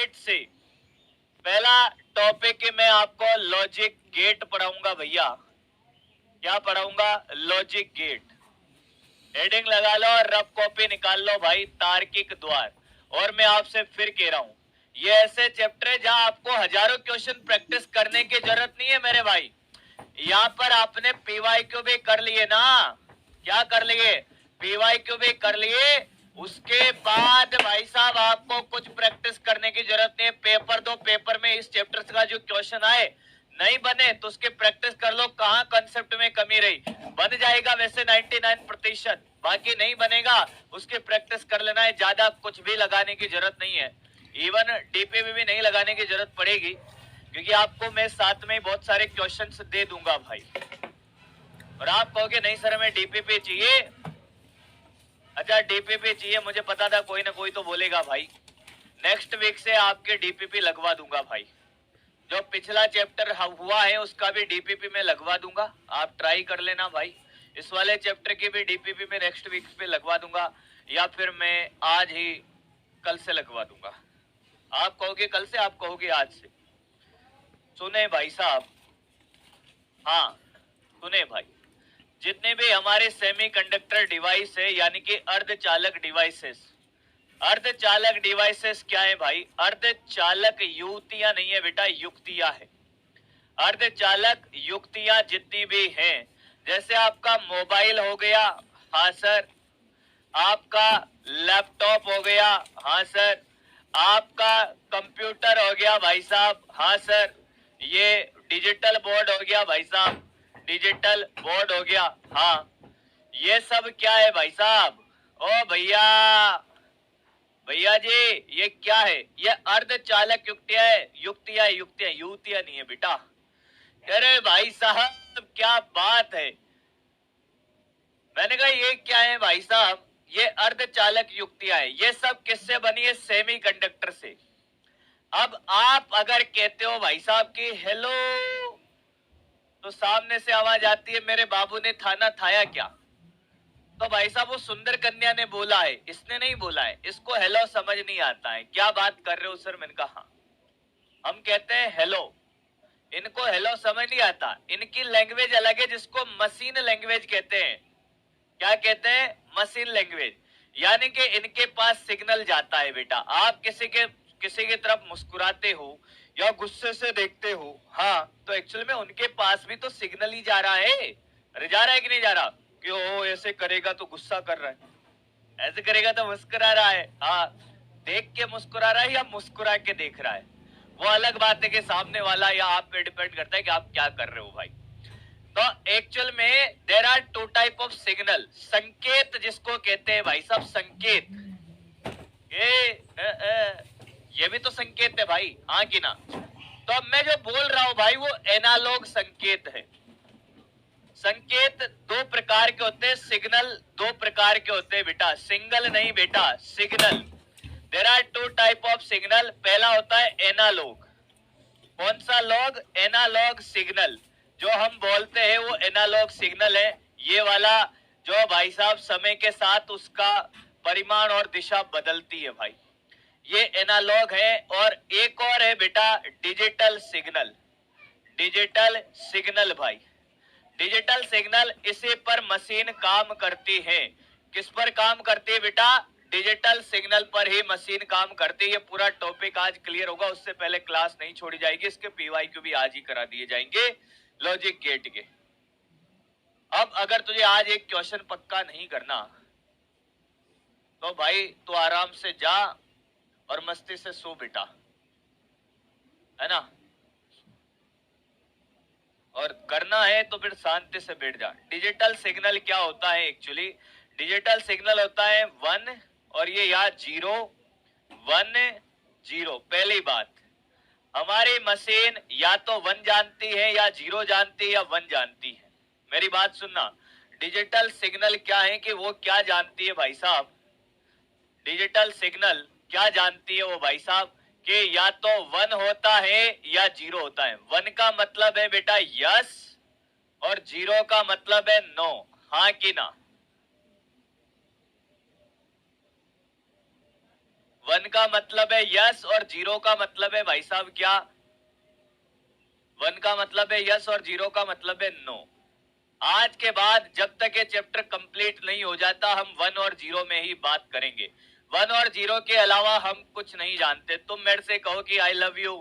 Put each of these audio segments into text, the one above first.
Gate से पहला topic मैं आपको लॉजिक गेट पढ़ाऊंगा भैया। क्या पढ़ाऊंगा? Logic gate. हेडिंग लगा लो और रफ कॉपी निकाल लो भाई, तार्किक द्वार। और मैं आपसे फिर कह रहा हूं, ये ऐसे चैप्टर है जहां आपको हजारों क्वेश्चन प्रैक्टिस करने की जरूरत नहीं है मेरे भाई। यहाँ पर आपने पीवाईक्यू भी कर लिए ना, क्या कर लिए? पीवाईक्यू भी कर लिए। उसके बाद भाई साहब आपको कुछ प्रैक्टिस करने की जरूरत नहीं है। पेपर दो, पेपर में इस चैप्टर का जो क्वेश्चन आए नहीं बने तो उसके प्रैक्टिस कर लो, कहां कंसेप्ट में कमी रही। बन जाएगा वैसे 99%, बाकी नहीं बनेगा उसकी प्रैक्टिस कर लेना है। ज्यादा कुछ भी लगाने की जरूरत नहीं है, इवन डीपीवी भी नहीं लगाने की जरूरत पड़ेगी, क्योंकि आपको मैं साथ में बहुत सारे क्वेश्चंस दे दूंगा भाई। और आप कहोगे नहीं सर हमें डीपीपी चाहिए। अच्छा डीपीपी चाहिए, मुझे पता था कोई ना कोई तो बोलेगा भाई। नेक्स्ट वीक से आपके डीपीपी लगवा दूंगा भाई। जो पिछला चैप्टर हुआ है उसका भी डीपीपी में लगवा दूंगा, आप ट्राई कर लेना भाई। इस वाले चैप्टर की भी डीपीपी में नेक्स्ट वीक पे लगवा दूंगा, या फिर मैं आज ही कल से लगवा दूंगा। आप कहोगे कल से, आप कहोगे आज से। सुने भाई साहब, हाँ सुने भाई, जितने भी हमारे सेमीकंडक्टर डिवाइस है यानी कि अर्धचालक डिवाइसेस। अर्धचालक डिवाइसेस क्या है भाई? अर्धचालक युक्तियां नहीं है बेटा, युक्तियां है। अर्धचालक युक्तियां जितनी भी हैं, जैसे आपका मोबाइल हो गया, हाँ सर। आपका लैपटॉप हो गया, हाँ सर। आपका कंप्यूटर हो गया भाई साहब, हाँ सर। ये डिजिटल बोर्ड हो गया भाई साहब, डिजिटल बोर्ड हो गया, हाँ। ये सब क्या है भाई साहब? ओ भैया, भैया जी ये क्या है? ये अर्धचालक युक्तियां है, युक्तियां युक्तियां युक्तियां नहीं है बेटा। अरे भाई साहब क्या बात है। मैंने कहा ये क्या है भाई साहब? ये अर्धचालक युक्तियां है। ये सब किससे बनी है? सेमीकंडक्टर से। अब आप अगर कहते हो भाई साहब की हेलो, तो सामने से आवाज आती है मेरे बाबू ने खाना खाया क्या? तो भाई साहब वो सुंदर कन्या ने बोला है, इसने नहीं बोला है। इसको हेलो समझ नहीं आता है, क्या बात कर रहे हो सर? मैंने कहा हाँ, हम कहते हैं हेलो, इनको हेलो समझ नहीं आता। इनकी लैंग्वेज अलग है जिसको मशीन लैंग्वेज कहते हैं। क्या कहते हैं? Machine language. यानी कि इनके पास सिग्नल जाता है बेटा। आप किसी की तरफ मुस्कुराते हो या गुस्से से देखते हो, हाँ, तो एक्चुअल में उनके पास भी तो सिग्नल ही जा रहा है। अरे जा रहा है कि नहीं जा रहा? कि ओ ऐसे करेगा तो गुस्सा कर रहा है, ऐसे करेगा तो मुस्कुरा रहा है। हाँ, देख के मुस्कुरा रहा है या मुस्कुरा के देख रहा है, वो अलग बात है कि सामने वाला या आप पे डिपेंड करता है कि आप क्या कर रहे हो भाई। तो एक्चुअल में there are two type of signal, संकेत जिसको कहते हैं भाई साहब, संकेत। ये भी तो संकेत है भाई, हाँ कि ना? तो अब मैं जो बोल रहा हूं भाई वो एनालॉग संकेत है। संकेत दो प्रकार के होते हैं, सिग्नल दो प्रकार के होते हैं बेटा, सिंगल नहीं बेटा, signal. There are two type of signal. पहला होता है एनालॉग। कौन सा लॉग? Analogue signal. जो हम बोलते हैं वो एनालॉग सिग्नल है। ये वाला जो भाई साहब समय के साथ उसका परिमाण और दिशा बदलती है भाई, ये एनालॉग है। और एक और है बेटा डिजिटल सिग्नल। डिजिटल सिग्नल भाई, डिजिटल सिग्नल, इसी पर मशीन काम करती है। किस पर काम करती है बेटा? डिजिटल सिग्नल पर ही मशीन काम करती है। ये पूरा टॉपिक आज क्लियर होगा, उससे पहले क्लास नहीं छोड़ी जाएगी। इसके पीवाईक्यू भी आज ही करा दिए जाएंगे लॉजिक गेट के। अब अगर तुझे आज एक क्वेश्चन पक्का नहीं करना तो भाई तू आराम से जा और मस्ती से सो बेटा, है ना? और करना है तो फिर शांति से बैठ जा। डिजिटल सिग्नल क्या होता है एक्चुअली? डिजिटल सिग्नल होता है 1 और ये या 0 1 0। पहली बात, हमारी मशीन या तो 1 जानती है या 0 जानती है या 1 जानती है। मेरी बात सुनना, डिजिटल सिग्नल क्या है कि वो क्या जानती है भाई साहब? डिजिटल सिग्नल क्या जानती है वो भाई साहब कि या तो 1 होता है या 0 होता है। 1 का मतलब है बेटा यस और 0 का मतलब है नो, हाँ कि ना? वन का मतलब है यस और जीरो का मतलब है भाई साहब क्या? वन का मतलब है यस और जीरो का मतलब है नो। आज के बाद जब तक ये चैप्टर कंप्लीट नहीं हो जाता हम वन और जीरो में ही बात करेंगे। वन और जीरो के अलावा हम कुछ नहीं जानते। तुम मेरे से कहो कि आई लव यू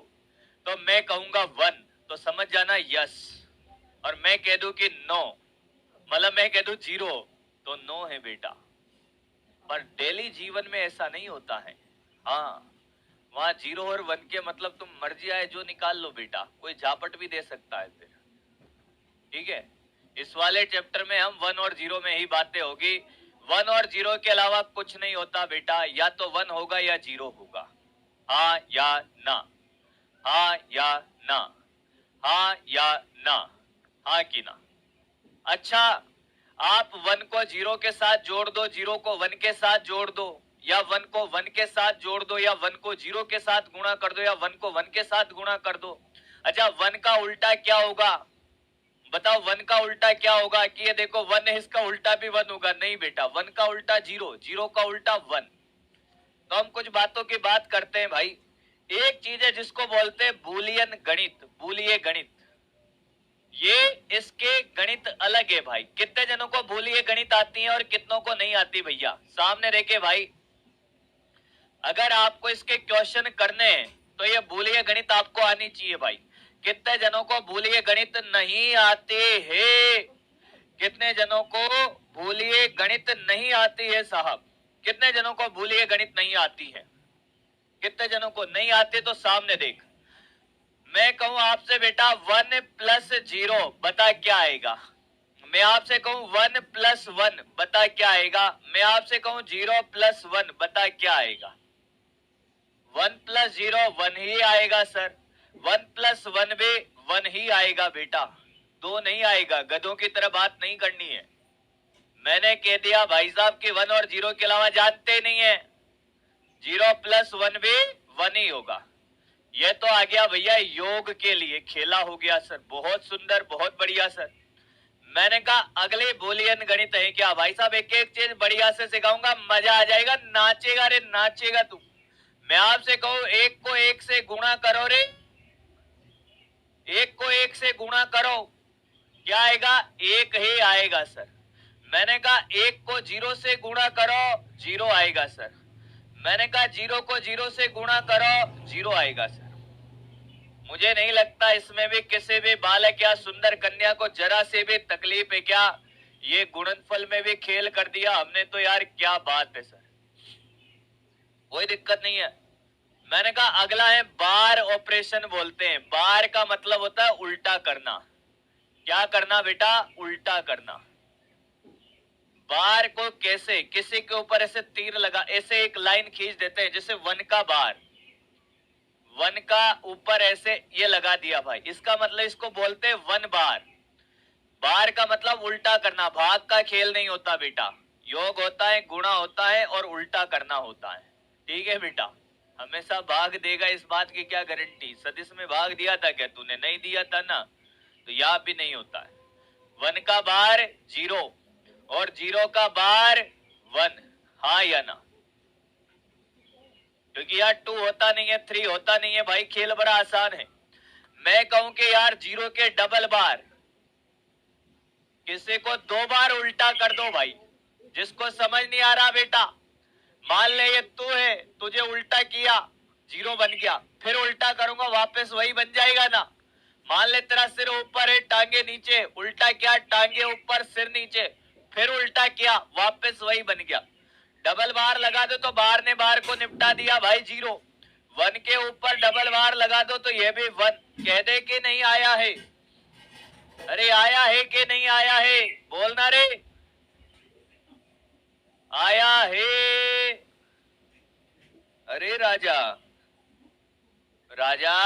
तो मैं कहूंगा वन, तो समझ जाना यस, और मैं कह दूं कि नो मतलब मैं कह दूं जीरो तो नो है बेटा। पर डेली जीवन में ऐसा नहीं होता है। हाँ, वहां जीरो और वन के मतलब तुम मर्जी आए जो निकाल लो बेटा, कोई झापट भी दे सकता है फिर। ठीक है, इस वाले चैप्टर में हम वन और जीरो में ही बातें होगी। वन और जीरो के अलावा कुछ नहीं होता बेटा, या तो वन होगा या जीरो होगा। हाँ या ना, हाँ या ना, हाँ या ना, हाँ कि ना। अच्छा, आप वन को जीरो के साथ जोड़ दो, जीरो को वन के साथ जोड़ दो, या वन को वन के साथ जोड़ दो, या वन को जीरो के साथ गुणा कर दो, या वन को वन के साथ गुणा कर दो। अच्छा, वन का उल्टा क्या होगा बताओ? वन का उल्टा क्या होगा? कि ये देखो वन है, इसका उल्टा भी वन होगा? नहीं बेटा, वन का उल्टा जीरो, जीरो का उल्टा वन। तो हम कुछ बातों की बात करते हैं भाई। एक चीज है जिसको बोलते हैं बूलियन गणित, बूलिये गणित। ये इसके गणित अलग है भाई। कितने जनों को बूलिये गणित आती है और कितनों को नहीं आती भैया? सामने देखे भाई, अगर आपको इसके क्वेश्चन करने हैं तो ये बूलिये गणित आपको आनी चाहिए भाई। कितने जनों को बूलिये गणित नहीं आते हैं? कितने जनों को बूलिये गणित नहीं आती है साहब? कितने जनों को बूलिये गणित नहीं आती है? कितने जनों को नहीं आते? तो सामने देख, मैं कहूं आपसे बेटा वन प्लस जीरो बता क्या आएगा। मैं आपसे कहूं वन प्लस वन बता क्या आएगा। मैं आपसे कहूं जीरो प्लस वन बता क्या आएगा। वन प्लस जीरो वन ही आएगा सर। वन प्लस वन भी वन ही आएगा बेटा, दो नहीं आएगा। गधों की तरह बात नहीं करनी है। मैंने कह दिया भाई साहब कि वन और जीरो के अलावा जानते नहीं है। जीरो प्लस वन भी वन ही होगा। यह तो आ गया भैया योग के लिए, खेला हो गया सर। बहुत सुंदर, बहुत बढ़िया सर। मैंने कहा अगले बूलियन गणित है क्या भाई साहब? एक एक चीज बढ़िया से सिखाऊंगा, मजा आ जाएगा, नाचेगा रे नाचेगा तू। मैं आपसे कहूं एक को एक से गुणा करो रे, एक को एक से गुणा करो, क्या आएगा? एक ही आएगा सर। मैंने कहा एक को जीरो से गुणा करो, जीरो आएगा सर। मैंने कहा जीरो को जीरो से गुणा करो, जीरो आएगा सर। मुझे नहीं लगता इसमें भी किसी भी बालक या सुंदर कन्या को जरा से भी तकलीफ है क्या? ये गुणनफल में भी खेल कर दिया हमने तो यार, क्या बात है सर, कोई दिक्कत नहीं है। मैंने कहा अगला है बार ऑपरेशन बोलते हैं। बार का मतलब होता है उल्टा करना। क्या करना बेटा? उल्टा करना। बार को कैसे? किसी के ऊपर ऐसे तीर लगा, ऐसे एक लाइन खींच देते हैं, जैसे वन का बार, वन का ऊपर ऐसे ये लगा दिया भाई, इसका मतलब इसको बोलते हैं वन बार। बार का मतलब उल्टा करना। भाग का खेल नहीं होता बेटा, योग होता है, गुणा होता है और उल्टा करना होता है। ठीक है बेटा, हमेशा भाग देगा इस बात की क्या गारंटी? सदिश में भाग दिया था क्या तूने? नहीं दिया था ना, तो यहां भी नहीं होता है। वन का बार जीरो और जीरो का बार वन, हाँ या ना? क्योंकि यार टू होता नहीं है, थ्री होता नहीं है भाई, खेल बड़ा आसान है। मैं कहूं कि यार जीरो के डबल बार, किसी को दो बार उल्टा कर दो भाई। जिसको समझ नहीं आ रहा बेटा, मान ले ये तू है, तुझे उल्टा किया, जीरो बन गया, फिर उल्टा करूंगा वापस वही बन जाएगा ना। मान ले तेरा सिर ऊपर है, टांगे नीचे, उल्टा किया, टांगे ऊपर सिर नीचे, फिर उल्टा किया, वापस वही बन गया। डबल बार लगा दो तो बार ने बार को निपटा दिया भाई, जीरो। वन के ऊपर डबल बार लगा दो तो ये भी वन। कह दे कि नहीं आया है? अरे आया है कि नहीं आया है? बोलना रे, आया है? अरे राजा, राजा,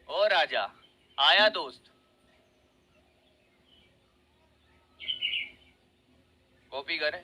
ओ राजा, आया दोस्त? कॉपी करें।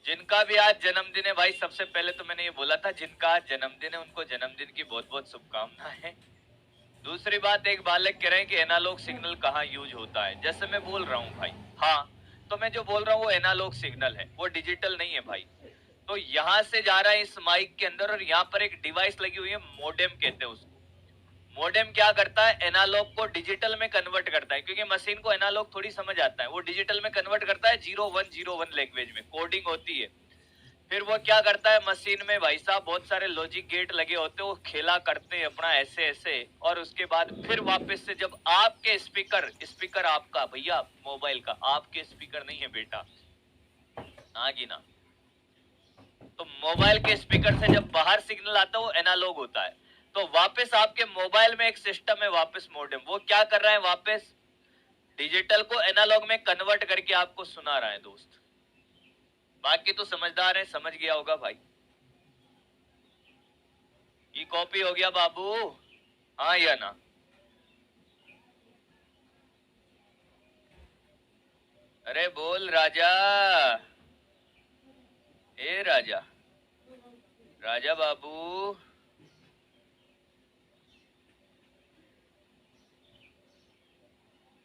जिनका भी आज जन्मदिन है भाई, सबसे पहले तो मैंने ये बोला था, जिनका आज जन्मदिन है उनको जन्मदिन की बहुत बहुत शुभकामनाएं। दूसरी बात, एक बालक कह रहे हैं कि एनालॉग सिग्नल कहाँ यूज होता है। जैसे मैं बोल रहा हूँ भाई, हाँ, तो मैं जो बोल रहा हूँ वो एनालॉग सिग्नल है, वो डिजिटल नहीं है भाई। तो यहां से जा रहा है इस माइक के अंदर, और यहाँ पर एक डिवाइस लगी हुई है, मोडेम कहते हैं उसको। मोडेम क्या करता है, एनालॉग को डिजिटल में कन्वर्ट करता है, क्योंकि मशीन को एनालॉग थोड़ी समझ आता है, वो डिजिटल में कन्वर्ट करता है 0101 लैंग्वेज में कोडिंग होती है। फिर वो क्या करता है, मशीन में भाई साहब बहुत सारे लॉजिक गेट लगे होते हैं, वो खेला करते हैं अपना ऐसे ऐसे, और उसके बाद फिर वापस से जब आपके स्पीकर, स्पीकर आपका भैया मोबाइल का, आपके स्पीकर नहीं है बेटा, आगे ना, तो मोबाइल के स्पीकर से जब बाहर सिग्नल आता है वो एनालॉग होता है। तो वापस आपके मोबाइल में एक सिस्टम है, वापस मॉडेम, वो क्या कर रहा है, वापस डिजिटल को एनालॉग में कन्वर्ट करके आपको सुना रहा है दोस्त। बाकी तो समझदार है, समझ गया होगा भाई। ये कॉपी हो गया बाबू, हाँ या ना? अरे बोल राजा, ए राजा, राजा बाबू,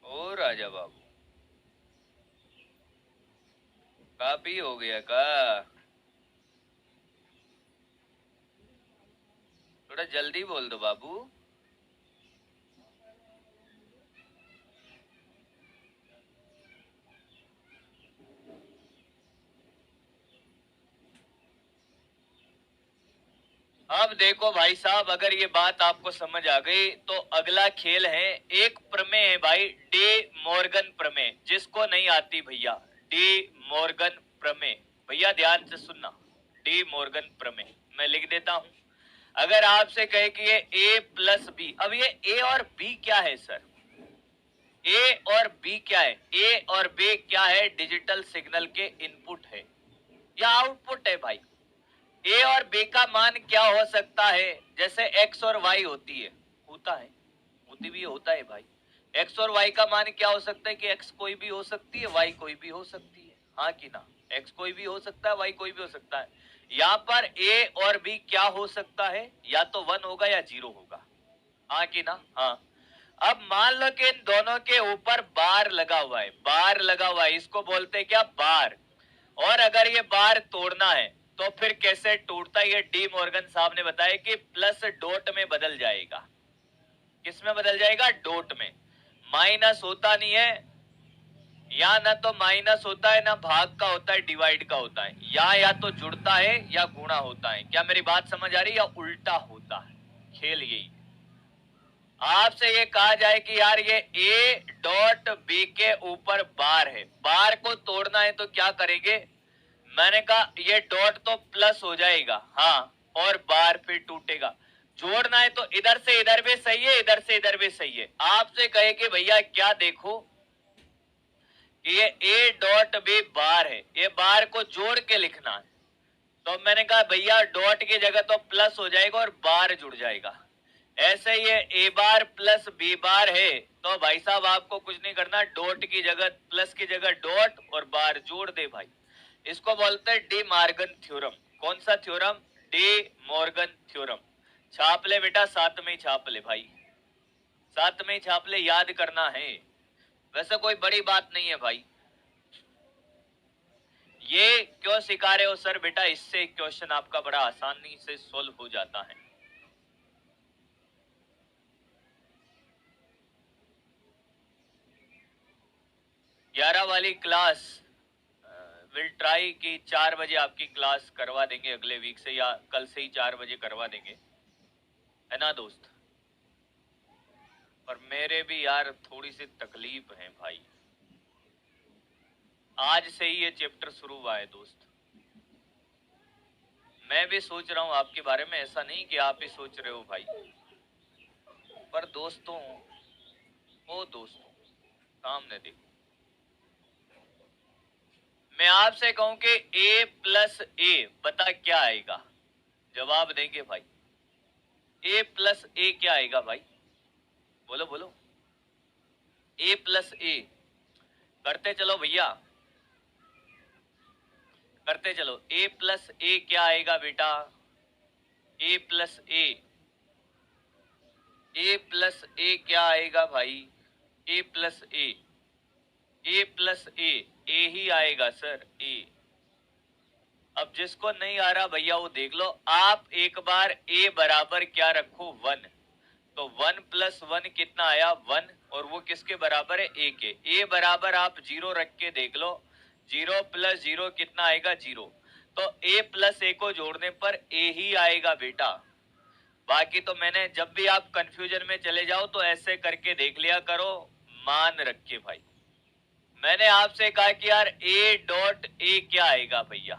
ओ राजा बाबू, काफी हो गया का? थोड़ा जल्दी बोल दो बाबू। अब देखो भाई साहब, अगर ये बात आपको समझ आ गई तो अगला खेल है, एक प्रमेय है भाई, डी मॉर्गन प्रमेय, जिसको नहीं आती भैया, डी मॉर्गन प्रमेय, भैया ध्यान से सुनना, डी मॉर्गन प्रमेय मैं लिख देता हूं। अगर आपसे कहे कि ये ए प्लस बी, अब ये ए और बी क्या है सर, ए और बी क्या है, ए और बी क्या है, डिजिटल सिग्नल के इनपुट है या आउटपुट है भाई। ए और बी का मान क्या हो सकता है, जैसे एक्स और वाई होती है, होता है, होती भी होता है भाई। एक्स और वाई का मान क्या हो सकता है कि एक्स कोई भी हो सकती है, वाई कोई भी हो सकती है, हाँ कि ना? एक्स कोई भी हो सकता है, वाई कोई भी हो सकता है। यहाँ पर ए और बी क्या हो सकता है, या तो 1 होगा या 0 होगा, हाँ कि ना? हाँ। अब मान लो कि इन दोनों के ऊपर बार लगा हुआ है, बार लगा हुआ है, इसको बोलते हैं क्या, बार। और अगर ये बार तोड़ना है तो फिर कैसे टूटता है, ये डी मॉर्गन साहब ने बताया कि प्लस डॉट में बदल जाएगा। किस में बदल जाएगा, डॉट में। माइनस होता नहीं है, या ना तो माइनस होता है ना भाग का होता है, डिवाइड का होता है, या तो जुड़ता है या गुणा होता है। क्या मेरी बात समझ आ रही है, या उल्टा होता है, खेल यही। आपसे ये कहा जाए कि यार ये ए डॉट बी के ऊपर बार है, बार को तोड़ना है तो क्या करेंगे, मैंने कहा ये डॉट तो प्लस हो जाएगा, हाँ, और बार फिर टूटेगा। जोड़ना है तो इधर से इधर भी सही है, इधर से इधर भी सही है। आपसे कहे कि भैया क्या देखो कि ये ए डॉट बी बार है, ये बार को जोड़ के लिखना है, तो मैंने कहा भैया डॉट की जगह तो प्लस हो जाएगा और बार जुड़ जाएगा। ऐसे ये ए बार प्लस बी बार है, तो भाई साहब आपको कुछ नहीं करना, डॉट की जगह, प्लस की जगह डॉट और बार जोड़ दे भाई। इसको बोलते हैं डी मॉर्गन थ्योरम। कौन सा थ्योरम, डी मॉर्गन थ्योरम। छाप ले बेटा, साथ में ही छाप ले भाई, साथ में ही छाप ले, याद करना है, वैसे कोई बड़ी बात नहीं है भाई। ये क्यों सिखा रहे हो सर, बेटा इससे क्वेश्चन आपका बड़ा आसानी से सोल्व हो जाता है। 11 वाली क्लास विल ट्राई कि 4 बजे आपकी क्लास करवा देंगे अगले वीक से, या कल से ही 4 बजे करवा देंगे, है ना दोस्त? पर मेरे भी यार थोड़ी सी तकलीफ है भाई, आज से ही ये चैप्टर शुरू हुआ है दोस्त। मैं भी सोच रहा हूँ आपके बारे में, ऐसा नहीं कि आप ही सोच रहे हो भाई, पर दोस्तों, ओ दोस्तों, सामने देखो, मैं आपसे कहूं कि a प्लस ए बता क्या आएगा, जवाब देंगे भाई। a प्लस ए क्या आएगा भाई, बोलो बोलो, a प्लस ए, करते चलो भैया। करते चलो। a प्लस ए क्या आएगा बेटा? a प्लस ए प्लस ए क्या आएगा भाई? a प्लस ए प्लस ए ही आएगा सर, ए। अब जिसको नहीं आ रहा भैया वो देख लो। आप एक बार a बराबर क्या रखो? 1। तो 1 प्लस 1 कितना आया? 1। और वो किसके बराबर है? a के। a बराबर आप 0 रख के देख लो। 0 प्लस 0 कितना आएगा? 0। तो a प्लस ए को जोड़ने पर a ही आएगा बेटा। बाकी तो मैंने, जब भी आप कंफ्यूजन में चले जाओ तो ऐसे करके देख लिया करो, मान रख के भाई। मैंने आपसे कहा कि यार a डॉट ए क्या आएगा भैया?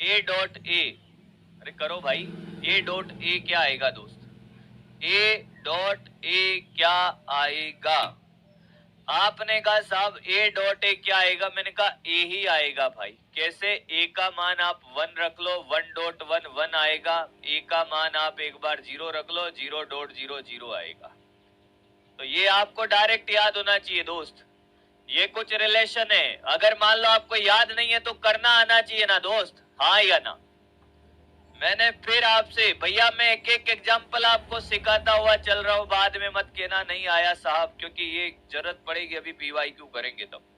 a डॉट ए, अरे करो भाई। a डॉट ए क्या आएगा दोस्त? a डॉट ए क्या आएगा? आपने कहा साहब a डॉट ए क्या आएगा? मैंने कहा a ही आएगा भाई। कैसे? a का मान आप 1 रख लो, 1 डॉट 1 1 आएगा। a का मान आप एक बार 0 रख लो, 0 डॉट 0 0 आएगा। तो ये आपको डायरेक्ट याद होना चाहिए दोस्त। ये कुछ रिलेशन है, अगर मान लो आपको याद नहीं है तो करना आना चाहिए ना दोस्त, हाँ या ना? मैंने फिर आपसे, भैया मैं एक एक एग्जाम्पल आपको सिखाता हुआ चल रहा हूं, बाद में मत कहना नहीं आया साहब, क्योंकि ये जरूरत पड़ेगी अभी PYQ करेंगे तब।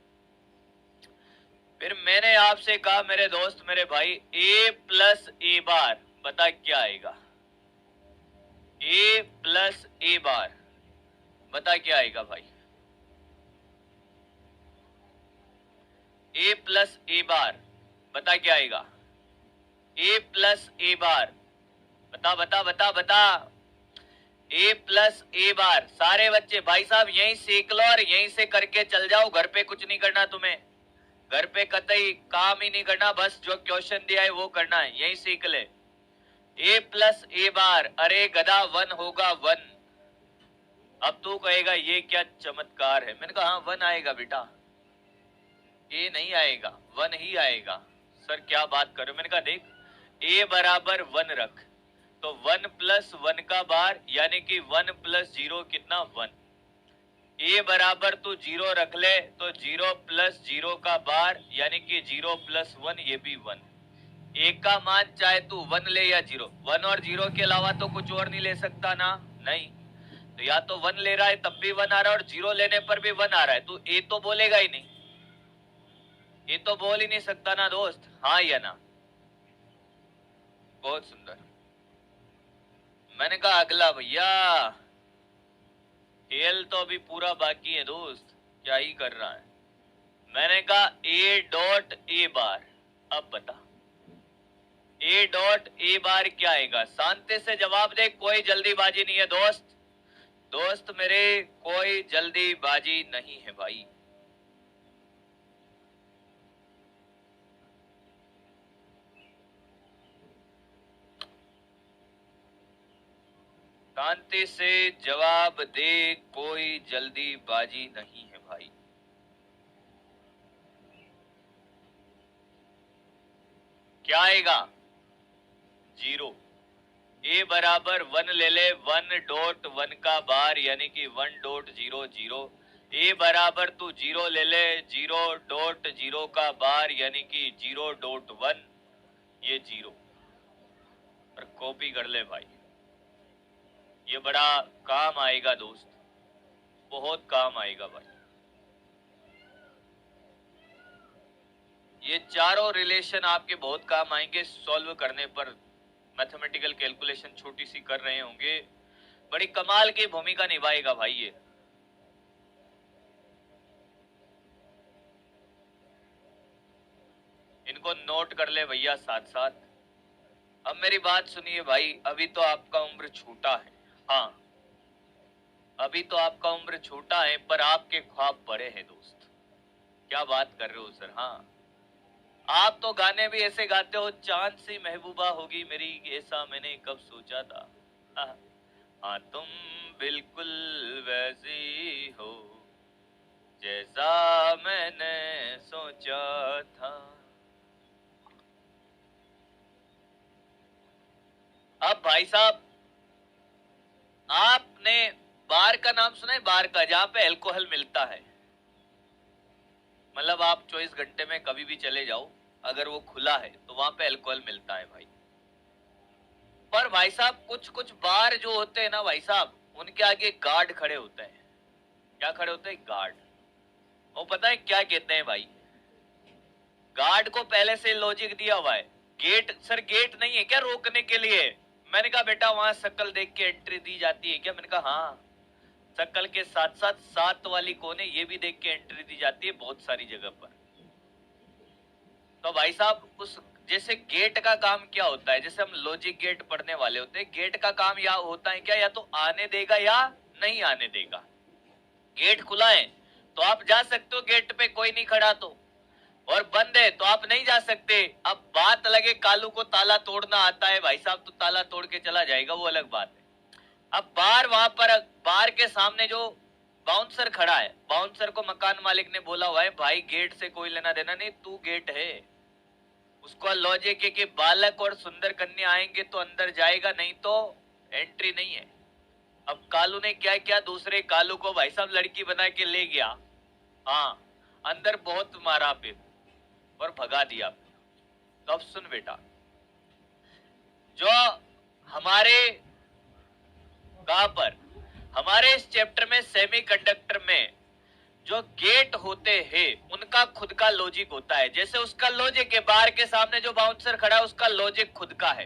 फिर मैंने आपसे कहा मेरे दोस्त मेरे भाई, a प्लस ए बार बता क्या आएगा? a प्लस ए बार बता क्या आएगा भाई? a प्लस ए बार बता क्या आएगा? a प्लस ए बार बता बता बता बता। a प्लस ए बार। सारे बच्चे भाई साहब यहीं सीख लो और यहीं से करके चल जाओ, घर पे कुछ नहीं करना तुम्हें, घर पे कतई काम ही नहीं करना, बस जो क्वेश्चन दिया है वो करना है, यहीं सीख ले। a प्लस ए बार, अरे गधा 1 होगा 1। अब तू कहेगा ये क्या चमत्कार है? मैंने कहा हाँ 1 आएगा बेटा, a नहीं आएगा, 1 ही आएगा। सर क्या बात कर रहे हो? मैंने कहा देख, a बराबर 1 रख, तो 1 प्लस 1 का बार यानी कि 1 प्लस 0 कितना? 1। a बराबर तू 0 रख ले, तो 0 प्लस 0 का बार यानी कि 0 प्लस 1, ये भी 1। a का मान चाहे तू 1 ले या 0, 1 और 0 के अलावा तो कुछ और नहीं ले सकता ना? नहीं। तो या तो 1 ले रहा है तब भी 1 आ रहा है, और 0 लेने पर भी 1 आ रहा है, तू a तो बोलेगा ही नहीं, ये तो बोल ही नहीं सकता ना दोस्त, हाँ या ना? बहुत सुंदर। मैंने कहा अगला भैया, खेल तो अभी पूरा बाकी है दोस्त, क्या ही कर रहा है? मैंने कहा a डॉट ए बार। अब बता a डॉट ए बार क्या आएगा? शांति से जवाब दे, कोई जल्दीबाजी नहीं है दोस्त, दोस्त मेरे कोई जल्दीबाजी नहीं है भाई। शांति से जवाब दे, कोई जल्दीबाजी नहीं है भाई। क्या आएगा? 0। a बराबर 1 ले ले, 1 डॉट 1 का बार यानी कि 1 डॉट 0 0। a बराबर तू 0 ले ले, 0 डॉट 0 का बार यानी कि 0 डॉट 1, ये 0। और कॉपी कर ले भाई, ये बड़ा काम आएगा दोस्त, बहुत काम आएगा भाई। ये चारों रिलेशन आपके बहुत काम आएंगे सॉल्व करने पर। मैथमेटिकल कैलकुलेशन छोटी सी कर रहे होंगे, बड़ी कमाल की भूमिका निभाएगा भाई ये। इनको नोट कर ले भैया साथ साथ। अब मेरी बात सुनिए भाई, अभी तो आपका उम्र छोटा है, हाँ अभी तो आपका उम्र छोटा है, पर आपके ख्वाब बड़े हैं दोस्त। क्या बात कर रहे हो सर? हाँ आप तो गाने भी ऐसे गाते हो, चांद सी महबूबा होगी मेरी, ऐसा मैंने कब सोचा था। हाँ तुम बिल्कुल वैसी हो जैसा मैंने सोचा था। अब भाई साहब, आपने बार का नाम सुना है? बार का, जहां पे अल्कोहल मिलता है, मतलब आप 24 घंटे में कभी भी चले जाओ, अगर वो खुला है तो वहां पे अल्कोहल मिलता है भाई। पर भाई साहब कुछ कुछ बार जो होते हैं ना भाई साहब, उनके आगे गार्ड खड़े होते हैं। क्या खड़े होते हैं? गार्ड। वो पता है क्या कहते हैं भाई? गार्ड को पहले से लॉजिक दिया हुआ है, गेट सर गेट नहीं है क्या रोकने के लिए? मैंने कहा बेटा वहां शक्ल देख के एंट्री दी जाती है क्या? मैंने कहा हाँ, शक्ल के साथ साथ 7 वाली कौन है ये भी देख के एंट्री दी जाती है बहुत सारी जगह पर। तो भाई साहब उस जैसे गेट का काम क्या होता है, जैसे हम लॉजिक गेट पढ़ने वाले होते हैं, गेट का काम या होता है क्या, या तो आने देगा या नहीं आने देगा। गेट खुला है तो आप जा सकते हो, गेट पे कोई नहीं खड़ा तो, और बंद है तो आप नहीं जा सकते। अब बात लगे कालू को ताला तोड़ना आता है भाई साहब, तो ताला तोड़ के चला जाएगा, वो अलग बात है। अब बार वहां पर बार के सामने जो बाउंसर खड़ा है, बाउंसर को मकान मालिक ने बोला हुआ है भाई गेट से कोई लेना देना नहीं, तू गेट है। उसको लॉजिक है कि बालक और सुंदर कन्या आएंगे तो अंदर जाएगा, नहीं तो एंट्री नहीं है। अब कालू ने क्या किया, दूसरे कालू को भाई साहब लड़की बना के ले गया, हाँ अंदर बहुत मारा फिर और भगा दिया। तो अब सुन बेटा, जो हमारे कहां पर हमारे इस चैप्टर में सेमीकंडक्टर में जो गेट होते हैं उनका खुद का लॉजिक होता है। जैसे उसका लॉजिक है, बार के सामने जो बाउंसर खड़ा है उसका लॉजिक खुद का है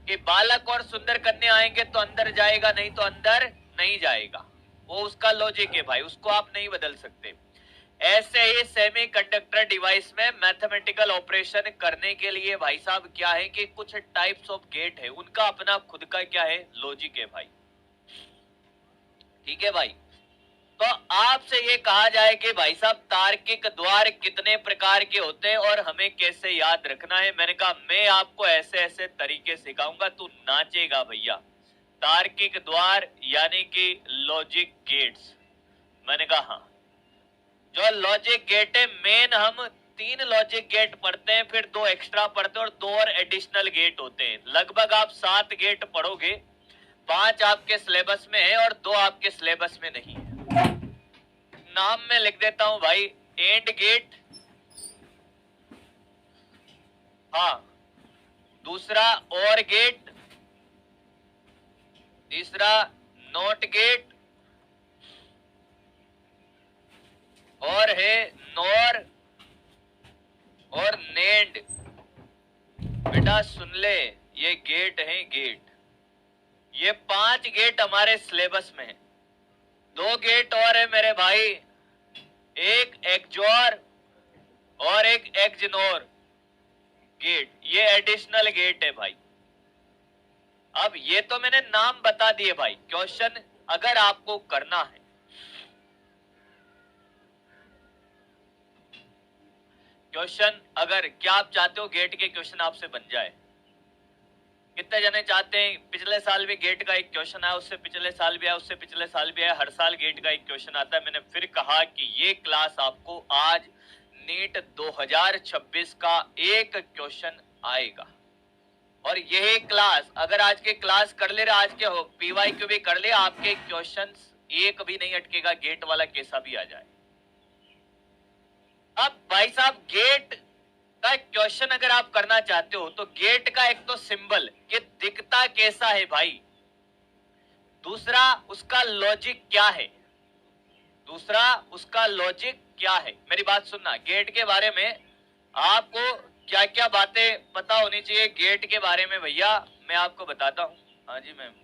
कि बालक और सुंदर कन्या आएंगे तो अंदर जाएगा, नहीं तो अंदर नहीं जाएगा। वो उसका लॉजिक है भाई, उसको आप नहीं बदल सकते। ऐसे ही सेमीकंडक्टर डिवाइस में मैथमेटिकल ऑपरेशन करने के लिए भाई साहब क्या है कि कुछ टाइप्स ऑफ गेट है, उनका अपना खुद का क्या है, लॉजिक है भाई। ठीक है भाई। तो आपसे ये कहा जाए कि भाई साहब तार्किक द्वार कितने प्रकार के होते हैं और हमें कैसे याद रखना है, मैंने कहा मैं आपको ऐसे ऐसे तरीके सिखाऊंगा, तू नाचेगा भैया। तार्किक द्वार यानी कि लॉजिक गेट्स। मैंने कहा हाँ, जो लॉजिक गेट है मेन हम 3 लॉजिक गेट पढ़ते हैं, फिर 2 एक्स्ट्रा पढ़ते हैं और 2 और एडिशनल गेट होते हैं। लगभग आप 7 गेट पढ़ोगे, 5 आपके सिलेबस में है और 2 आपके सिलेबस में नहीं है। नाम में लिख देता हूं भाई, एंड गेट, हाँ, दूसरा और गेट, तीसरा नॉट गेट, और है नॉर और नेंड। बेटा सुन ले, ये गेट है गेट, ये 5 गेट हमारे सिलेबस में है। 2 गेट और है मेरे भाई, एक एक्जोर और एक एक्जनोर गेट, ये एडिशनल गेट है भाई। अब ये तो मैंने नाम बता दिए भाई। क्वेश्चन अगर आपको करना है, क्वेश्चन अगर क्या आप चाहते हो गेट के क्वेश्चन आपसे बन जाए? कितने जने चाहते हैं? पिछले साल भी गेट का एक क्वेश्चन आया, उससे पिछले साल भी आया, उससे पिछले साल भी आया, हर साल गेट का एक क्वेश्चन आता है। मैंने फिर कहा कि ये क्लास आपको आज नीट 2026 का एक क्वेश्चन आएगा, और यही क्लास अगर आज के क्लास कर ले, आज के हो पीवाईक्यू भी कर ले, आपके क्वेश्चन एक भी नहीं अटकेगा, गेट वाला कैसा भी आ जाए। अब भाई साहब गेट का क्वेश्चन अगर आप करना चाहते हो तो गेट का एक तो सिंबल कि दिखता कैसा है भाई, दूसरा उसका लॉजिक क्या है, दूसरा उसका लॉजिक क्या है। मेरी बात सुनना, गेट के बारे में आपको क्या क्या बातें पता होनी चाहिए गेट के बारे में भैया, मैं आपको बताता हूं। हाँ जी मैम।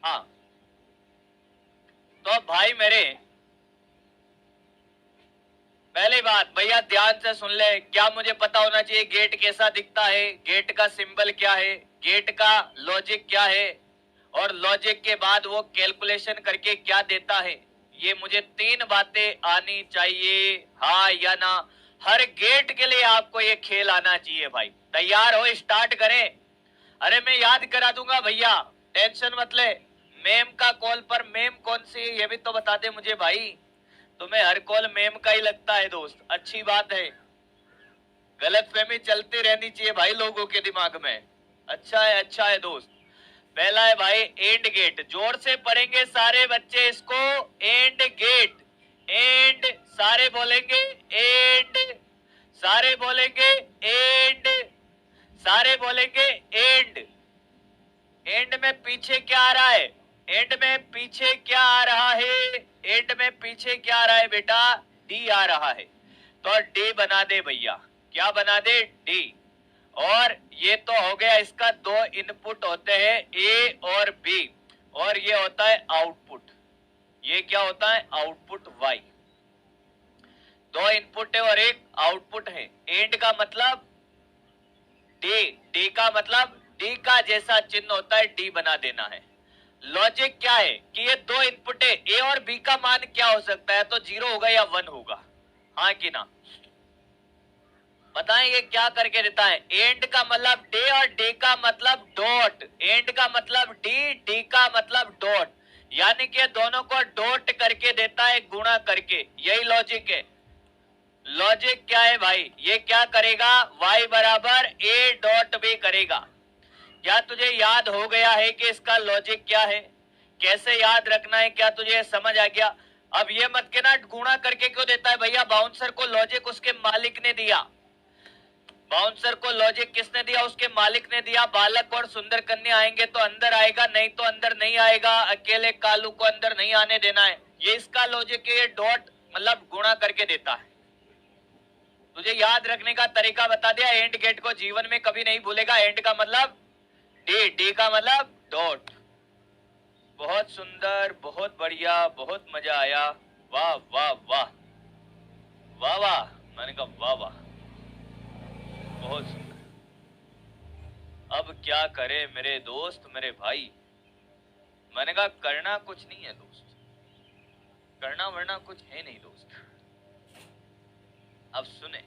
हाँ तो भाई मेरे, पहली बात भैया ध्यान से सुन ले, क्या मुझे पता होना चाहिए गेट कैसा दिखता है, गेट का सिंबल क्या है, गेट का लॉजिक क्या है, और लॉजिक के बाद वो कैलकुलेशन करके क्या देता है। ये मुझे 3 बातें आनी चाहिए, हाँ या ना। हर गेट के लिए आपको ये खेल आना चाहिए भाई। तैयार हो, स्टार्ट करें? अरे मैं याद करा दूंगा भैया, टेंशन मत ले। मेम का कॉल पर मेम कौन सी है ये भी तो बता दे मुझे भाई। तुम्हें हर कॉल मेम का ही लगता है दोस्त, अच्छी बात है। गलतफहमी चलती रहनी चाहिए भाई लोगों के दिमाग में। अच्छा है दोस्त। पहला है भाई एंड गेट, जोर से पढ़ेंगे सारे बच्चे इसको। एंड गेट, एंड सारे बोलेंगे, एंड सारे बोलेंगे, एंड सारे बोलेंगे, एंड। एंड में पीछे क्या आ रहा है? एंड में पीछे क्या आ रहा है? एंड में पीछे क्या आ रहा है बेटा? डी आ रहा है। तो डी बना दे भैया। क्या बना दे? डी। और ये तो हो गया, इसका दो इनपुट होते हैं ए और बी, और ये होता है आउटपुट। ये क्या होता है? Output Y. दो इनपुट है और एक आउटपुट है। एंड का मतलब डी, डी का मतलब डी का जैसा चिन्ह होता है डी बना देना है। लॉजिक क्या है कि ये दो इनपुट है, ए और बी का मान क्या हो सकता है? तो 0 होगा या 1 होगा, हाँ कि ना? बताएं ये क्या करके देता है? एंड का मतलब डे और डे का मतलब डॉट। एंड का मतलब डी, डी का मतलब डॉट, यानी कि दोनों को डॉट करके देता है, गुणा करके। यही लॉजिक है। लॉजिक क्या है भाई? ये क्या करेगा? y बराबर a डॉट बी करेगा। क्या तुझे याद हो गया है कि इसका लॉजिक क्या है, कैसे याद रखना है? क्या तुझे समझ आ गया? अब ये मत कहना गुणा करके क्यों देता है भैया। बाउंसर को लॉजिक उसके मालिक ने दिया। बाउंसर को लॉजिक किसने दिया? उसके मालिक ने दिया। बालक और सुंदर कन्या आएंगे तो अंदर आएगा, नहीं तो अंदर नहीं आएगा। अकेले कालू को अंदर नहीं आने देना है। ये इसका लॉजिक है। ये डॉट मतलब गुणा करके देता है। तुझे याद रखने का तरीका बता दिया। एंड गेट को जीवन में कभी नहीं भूलेगा। एंड का मतलब डी, डी का मतलब डॉट। बहुत सुंदर, बहुत बढ़िया, बहुत मजा आया। वाह वाह वाह, वाह वाह, मैंने कहा वाह वाह, बहुत सुंदर। अब क्या करे मेरे दोस्त, मेरे भाई? मैंने कहा करना कुछ नहीं है दोस्त, करना वरना कुछ है नहीं दोस्त। अब सुने,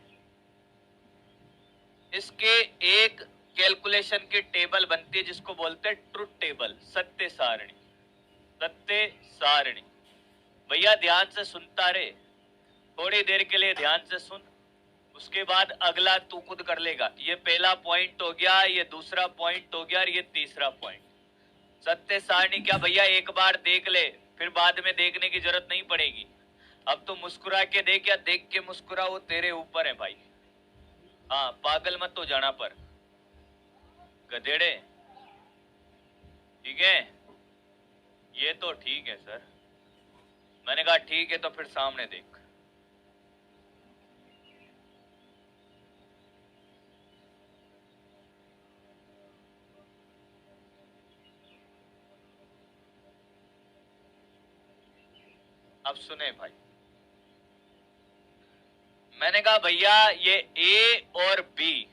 इसके एक कैलकुलेशन की टेबल बनती है जिसको बोलते हैं ट्रुथ टेबल, सत्य सारणी। सत्य सारणी भैया ध्यान से सुनता रहे, थोड़ी देर के लिए ध्यान से सुन, उसके बाद अगला तू खुद कर लेगा। ये पहला पॉइंट हो गया, ये दूसरा पॉइंट हो गया और ये तीसरा पॉइंट। सत्य सारणी क्या भैया? एक बार देख ले, फिर बाद में देखने की जरूरत नहीं पड़ेगी। अब तो मुस्कुरा के देख, या देख के मुस्कुरा, वो तेरे ऊपर है भाई। हाँ, पागल मत हो जाना पर गधेड़े, ठीक है? ये तो ठीक है सर। मैंने कहा ठीक है, तो फिर सामने देख। अब सुने भाई, मैंने कहा भैया ये ए और बी,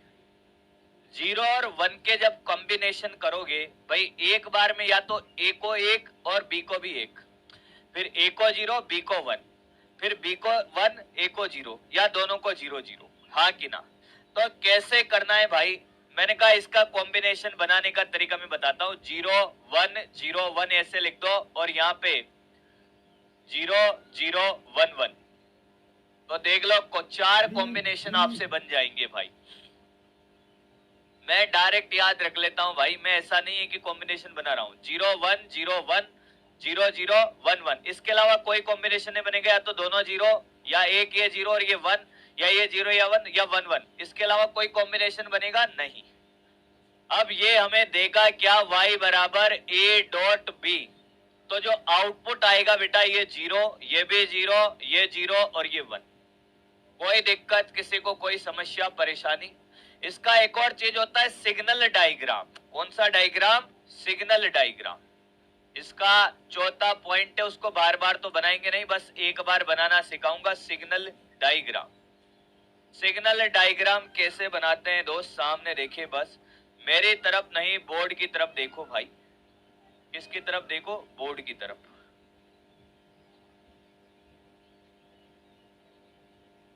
0 और 1 के जब कॉम्बिनेशन करोगे भाई, एक बार में या तो ए को 1 और बी को भी 1, फिर ए को 0 बी को 1, फिर बी को 1 ए को 0, या दोनों को 0 0, हाँ कि ना? तो कैसे करना है भाई? मैंने कहा इसका कॉम्बिनेशन बनाने का तरीका मैं बताता हूँ। 0 1 0 1 ऐसे लिख दो, और यहाँ पे 0 0 1 1। तो देख लो, 4 कॉम्बिनेशन आपसे बन जाएंगे भाई। मैं डायरेक्ट याद रख लेता हूं भाई, मैं ऐसा नहीं है कि कॉम्बिनेशन बना रहा हूं। 0 1 0 1 0 0 1 1, इसके अलावा कोई कॉम्बिनेशन नहीं बनेगा। या तो दोनों 0, या एक ये 0 और ये 1, या ये 0 या 1, या 1 1, इसके अलावा कोई कॉम्बिनेशन बनेगा नहीं। अब ये हमें देगा क्या? y बराबर a डॉट बी। तो जो आउटपुट आएगा बेटा, ये 0, ये भी 0, ये 0 और ये 1। कोई दिक्कत किसी को, कोई समस्या परेशानी? इसका एक और चीज होता है सिग्नल डायग्राम। कौन सा डायग्राम? Signal diagram. इसका चौथा पॉइंट है, उसको बार बार तो बनाएंगे नहीं, बस एक बार बनाना सिखाऊंगा। Signal diagram. सिग्नल डायग्राम कैसे बनाते हैं दोस्त? सामने देखिए, बस मेरी तरफ नहीं, बोर्ड की तरफ देखो भाई। किसकी तरफ देखो? बोर्ड की तरफ।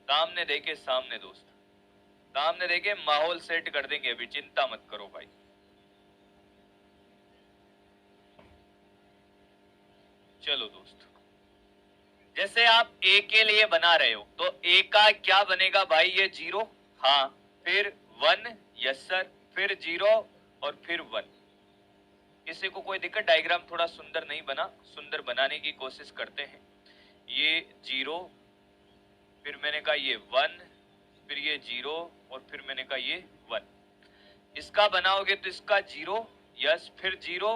सामने देखे, सामने दोस्त, सामने देखे। माहौल सेट कर देंगे, अभी चिंता मत करो भाई। चलो दोस्त, जैसे आप ए के लिए बना रहे हो, तो ए का क्या बनेगा भाई? ये 0, हाँ, फिर 1, यस सर, फिर 0 और फिर 1। किसी को कोई दिक्कत? डायग्राम थोड़ा सुंदर नहीं बना, सुंदर बनाने की कोशिश करते हैं। ये 0, फिर मैंने कहा ये 1, फिर ये 0 और फिर मैंने कहा ये 1। इसका बनाओगे तो इसका 0, यस, फिर 0,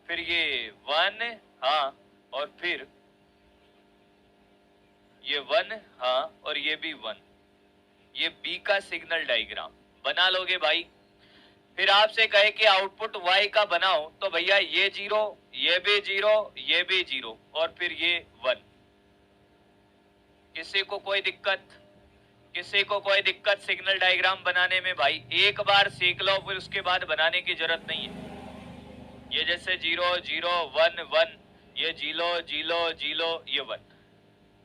फिर ये 1, हाँ, और फिर ये 1, हाँ, और ये भी 1। ये बी का सिग्नल डायग्राम बना लोगे भाई। फिर आपसे कहे कि आउटपुट y का बनाओ, तो भैया ये 0, ये भी 0, ये भी 0 और फिर ये 1। किसी को कोई दिक्कत? किसी को कोई दिक्कत सिग्नल डायग्राम बनाने में? भाई एक बार सीख लो, फिर उसके बाद बनाने की जरूरत नहीं है। ये जैसे 0 0 1 1, ये 0 0 0, ये 1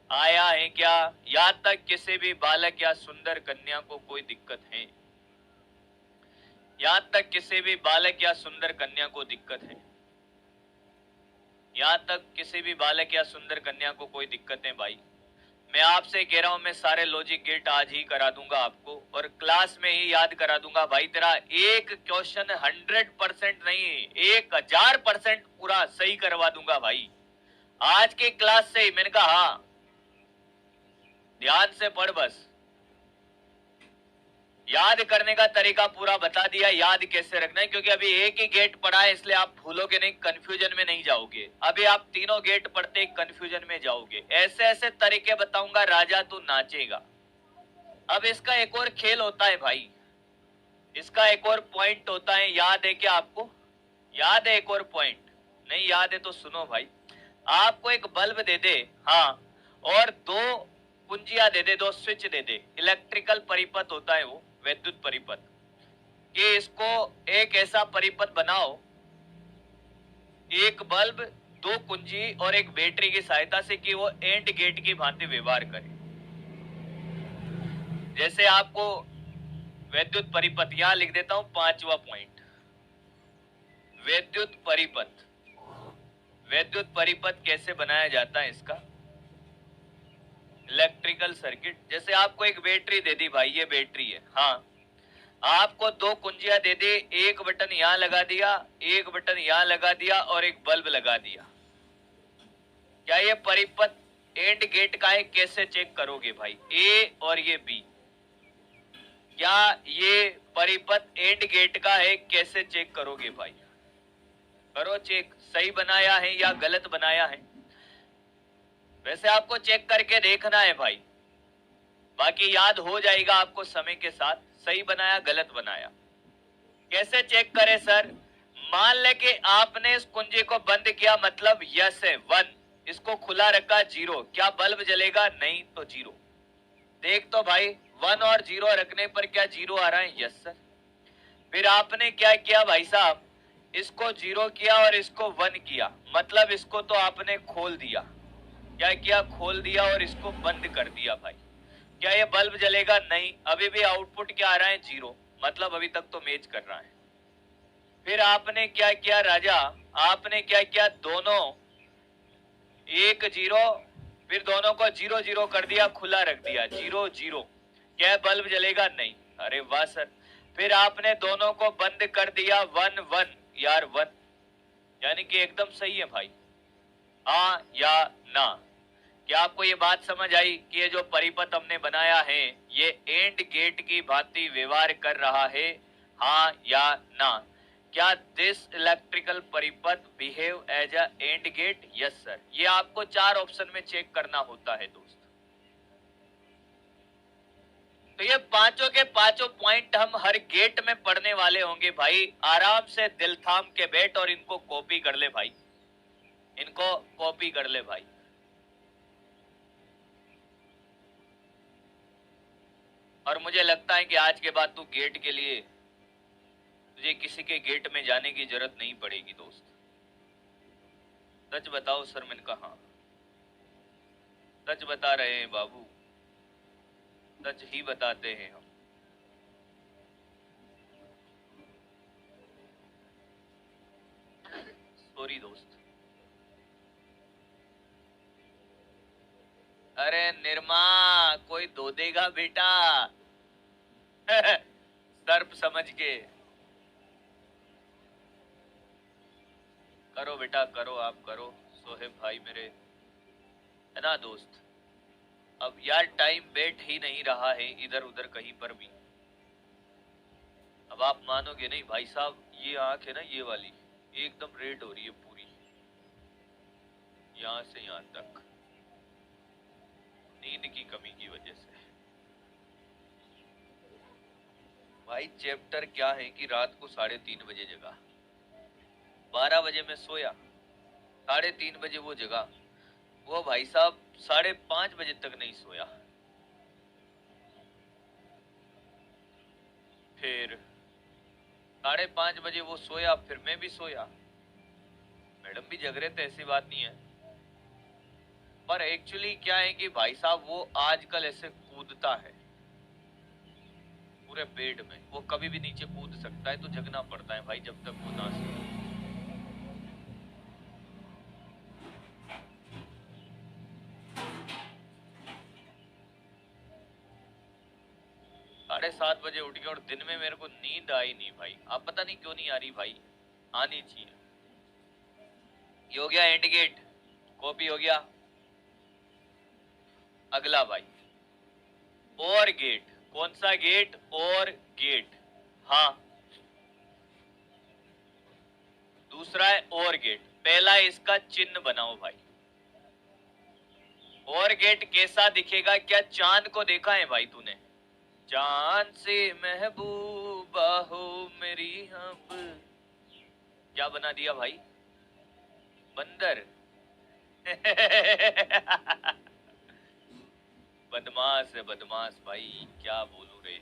आया है क्या? यहाँ तक किसी भी बालक या सुंदर कन्या को कोई दिक्कत है? यहाँ तक किसी भी बालक या सुंदर कन्या को दिक्कत है? यहाँ तक किसी भी बालक या सुंदर कन्या को कोई दिक्कत है? भाई मैं आपसे कह रहा हूं, मैं सारे लॉजिक गेट आज ही करा दूंगा आपको और क्लास में ही याद करा दूंगा। भाई तेरा एक क्वेश्चन 100% नहीं, 1000% पूरा सही करवा दूंगा भाई आज की क्लास से ही। मैंने कहा हाँ, ध्यान से पढ़, बस याद करने का तरीका पूरा बता दिया, याद कैसे रखना है, क्योंकि अभी एक ही गेट पढ़ा है इसलिए आप भूलोगे नहीं, कंफ्यूजन में नहीं जाओगे। अभी आप तीनों गेट पढ़ते कंफ्यूजन में जाओगे। ऐसे ऐसे तरीके बताऊंगा, राजा तू नाचेगा। अब इसका एक और खेल होता है भाई, इसका एक और पॉइंट होता है, याद है क्या आपको? याद है एक और पॉइंट? नहीं याद है तो सुनो भाई। आपको एक बल्ब दे दे, हाँ, और दो कुंजियां दे दे, दो स्विच दे दे, इलेक्ट्रिकल परिपथ होता है वो, विद्युत परिपथ, कि इसको एक ऐसा परिपथ बनाओ, एक बल्ब, दो कुंजी और एक बैटरी की सहायता से, कि वो एंड गेट की भांति व्यवहार करे। जैसे आपको विद्युत परिपथ यहां लिख देता हूं, 5वां पॉइंट, विद्युत परिपथ। विद्युत परिपथ कैसे बनाया जाता है इसका? Electrical circuit. जैसे आपको एक बैटरी दे दी भाई, ये बैटरी है, हाँ, आपको दो कुंजियां दे दी, एक बटन यहां लगा दिया, एक बटन यहां लगा दिया और एक बल्ब लगा दिया। क्या ये परिपथ एंड गेट का है? कैसे चेक करोगे भाई? ए और ये बी, क्या ये परिपथ एंड गेट का है? कैसे चेक करोगे भाई? करो चेक, सही बनाया है या गलत बनाया है। वैसे आपको चेक करके देखना है भाई, बाकी याद हो जाएगा आपको समय के साथ, सही बनाया गलत बनाया। कैसे चेक करें सर? मान ले कि आपने इस कुंजी को बंद किया, मतलब यस है 1, इसको खुला रखा 0, क्या बल्ब जलेगा? नहीं, तो 0। देख तो भाई, 1 और 0 रखने पर क्या 0 आ रहा है? Yes sir. फिर आपने क्या किया भाई साहब? इसको 0 किया और इसको 1 किया, मतलब इसको तो आपने खोल दिया। क्या किया? खोल दिया और इसको बंद कर दिया भाई। क्या ये बल्ब जलेगा? नहीं। अभी भी आउटपुट क्या आ रहा है? 0, मतलब अभी तक तो मैच कर रहा है। फिर आपने क्या किया राजा? आपने क्या किया? दोनों 1 0, फिर दोनों को 0 0 कर दिया, खुला रख दिया, 0 0। क्या बल्ब जलेगा? नहीं। अरे वाह सर। फिर आपने दोनों को बंद कर दिया, 1 1, यार 1, यानी कि एकदम सही है भाई। हाँ या ना? क्या आपको ये बात समझ आई कि ये जो परिपथ हमने बनाया है ये एंड गेट की भांति व्यवहार कर रहा है? हाँ या ना? क्या दिस इलेक्ट्रिकल परिपथ behave as a AND gate? Yes sir. ये आपको 4 ऑप्शन में चेक करना होता है दोस्त। तो ये पांचों के पांचों पॉइंट हम हर गेट में पढ़ने वाले होंगे भाई। आराम से दिल थाम के बैठ और इनको कॉपी कर ले भाई, इनको कॉपी कर ले भाई। और मुझे लगता है कि आज के बाद तू गेट के लिए, तुझे किसी के गेट में जाने की जरूरत नहीं पड़ेगी दोस्त। सच बताओ सर? मैंने कहा सच बता रहे हैं बाबू, सच ही बताते हैं हम। सॉरी दोस्त। अरे निर्मा, कोई दो देगा बेटा। वर्ब समझ के करो बेटा, करो, आप करो सोहेब भाई मेरे, है ना दोस्त। अब यार टाइम बैठ ही नहीं रहा है इधर उधर कहीं पर भी। अब आप मानोगे नहीं भाई साहब, ये आंख है ना ये वाली, एकदम रेड हो रही है पूरी, यहां से यहां तक, नींद की कमी की वजह से। भाई चैप्टर क्या है कि रात को 3:30 बजे जगा, 12 बजे मैं सोया, 3:30 बजे वो जगा, वो भाई साहब 5:30 बजे तक नहीं सोया। फिर 5:30 बजे वो सोया, फिर मैं भी सोया, मैडम भी जग रहे थे, ऐसी बात नहीं है। पर एक्चुअली क्या है कि भाई साहब वो आजकल ऐसे कूदता है पूरे बेड में, वो कभी भी नीचे कूद सकता है, तो जगना पड़ता है भाई जब तक वो ना सोए। 7:30 बजे उठ गया, और दिन में मेरे को नींद आई नहीं भाई, अब पता नहीं क्यों नहीं आ रही भाई, आनी चाहिए। ये हो गया एंड गेट, कॉपी हो गया। अगला भाई और गेट, कौन सा गेट? और गेट, हाँ दूसरा है और गेट। पहला इसका चिन्ह बनाओ भाई। और गेट कैसा दिखेगा? क्या चांद को देखा है भाई तूने? चांद से महबूबा हो मेरी अब, क्या बना दिया भाई? बंदर। बदमाश है बदमाश भाई, क्या बोलूं रे।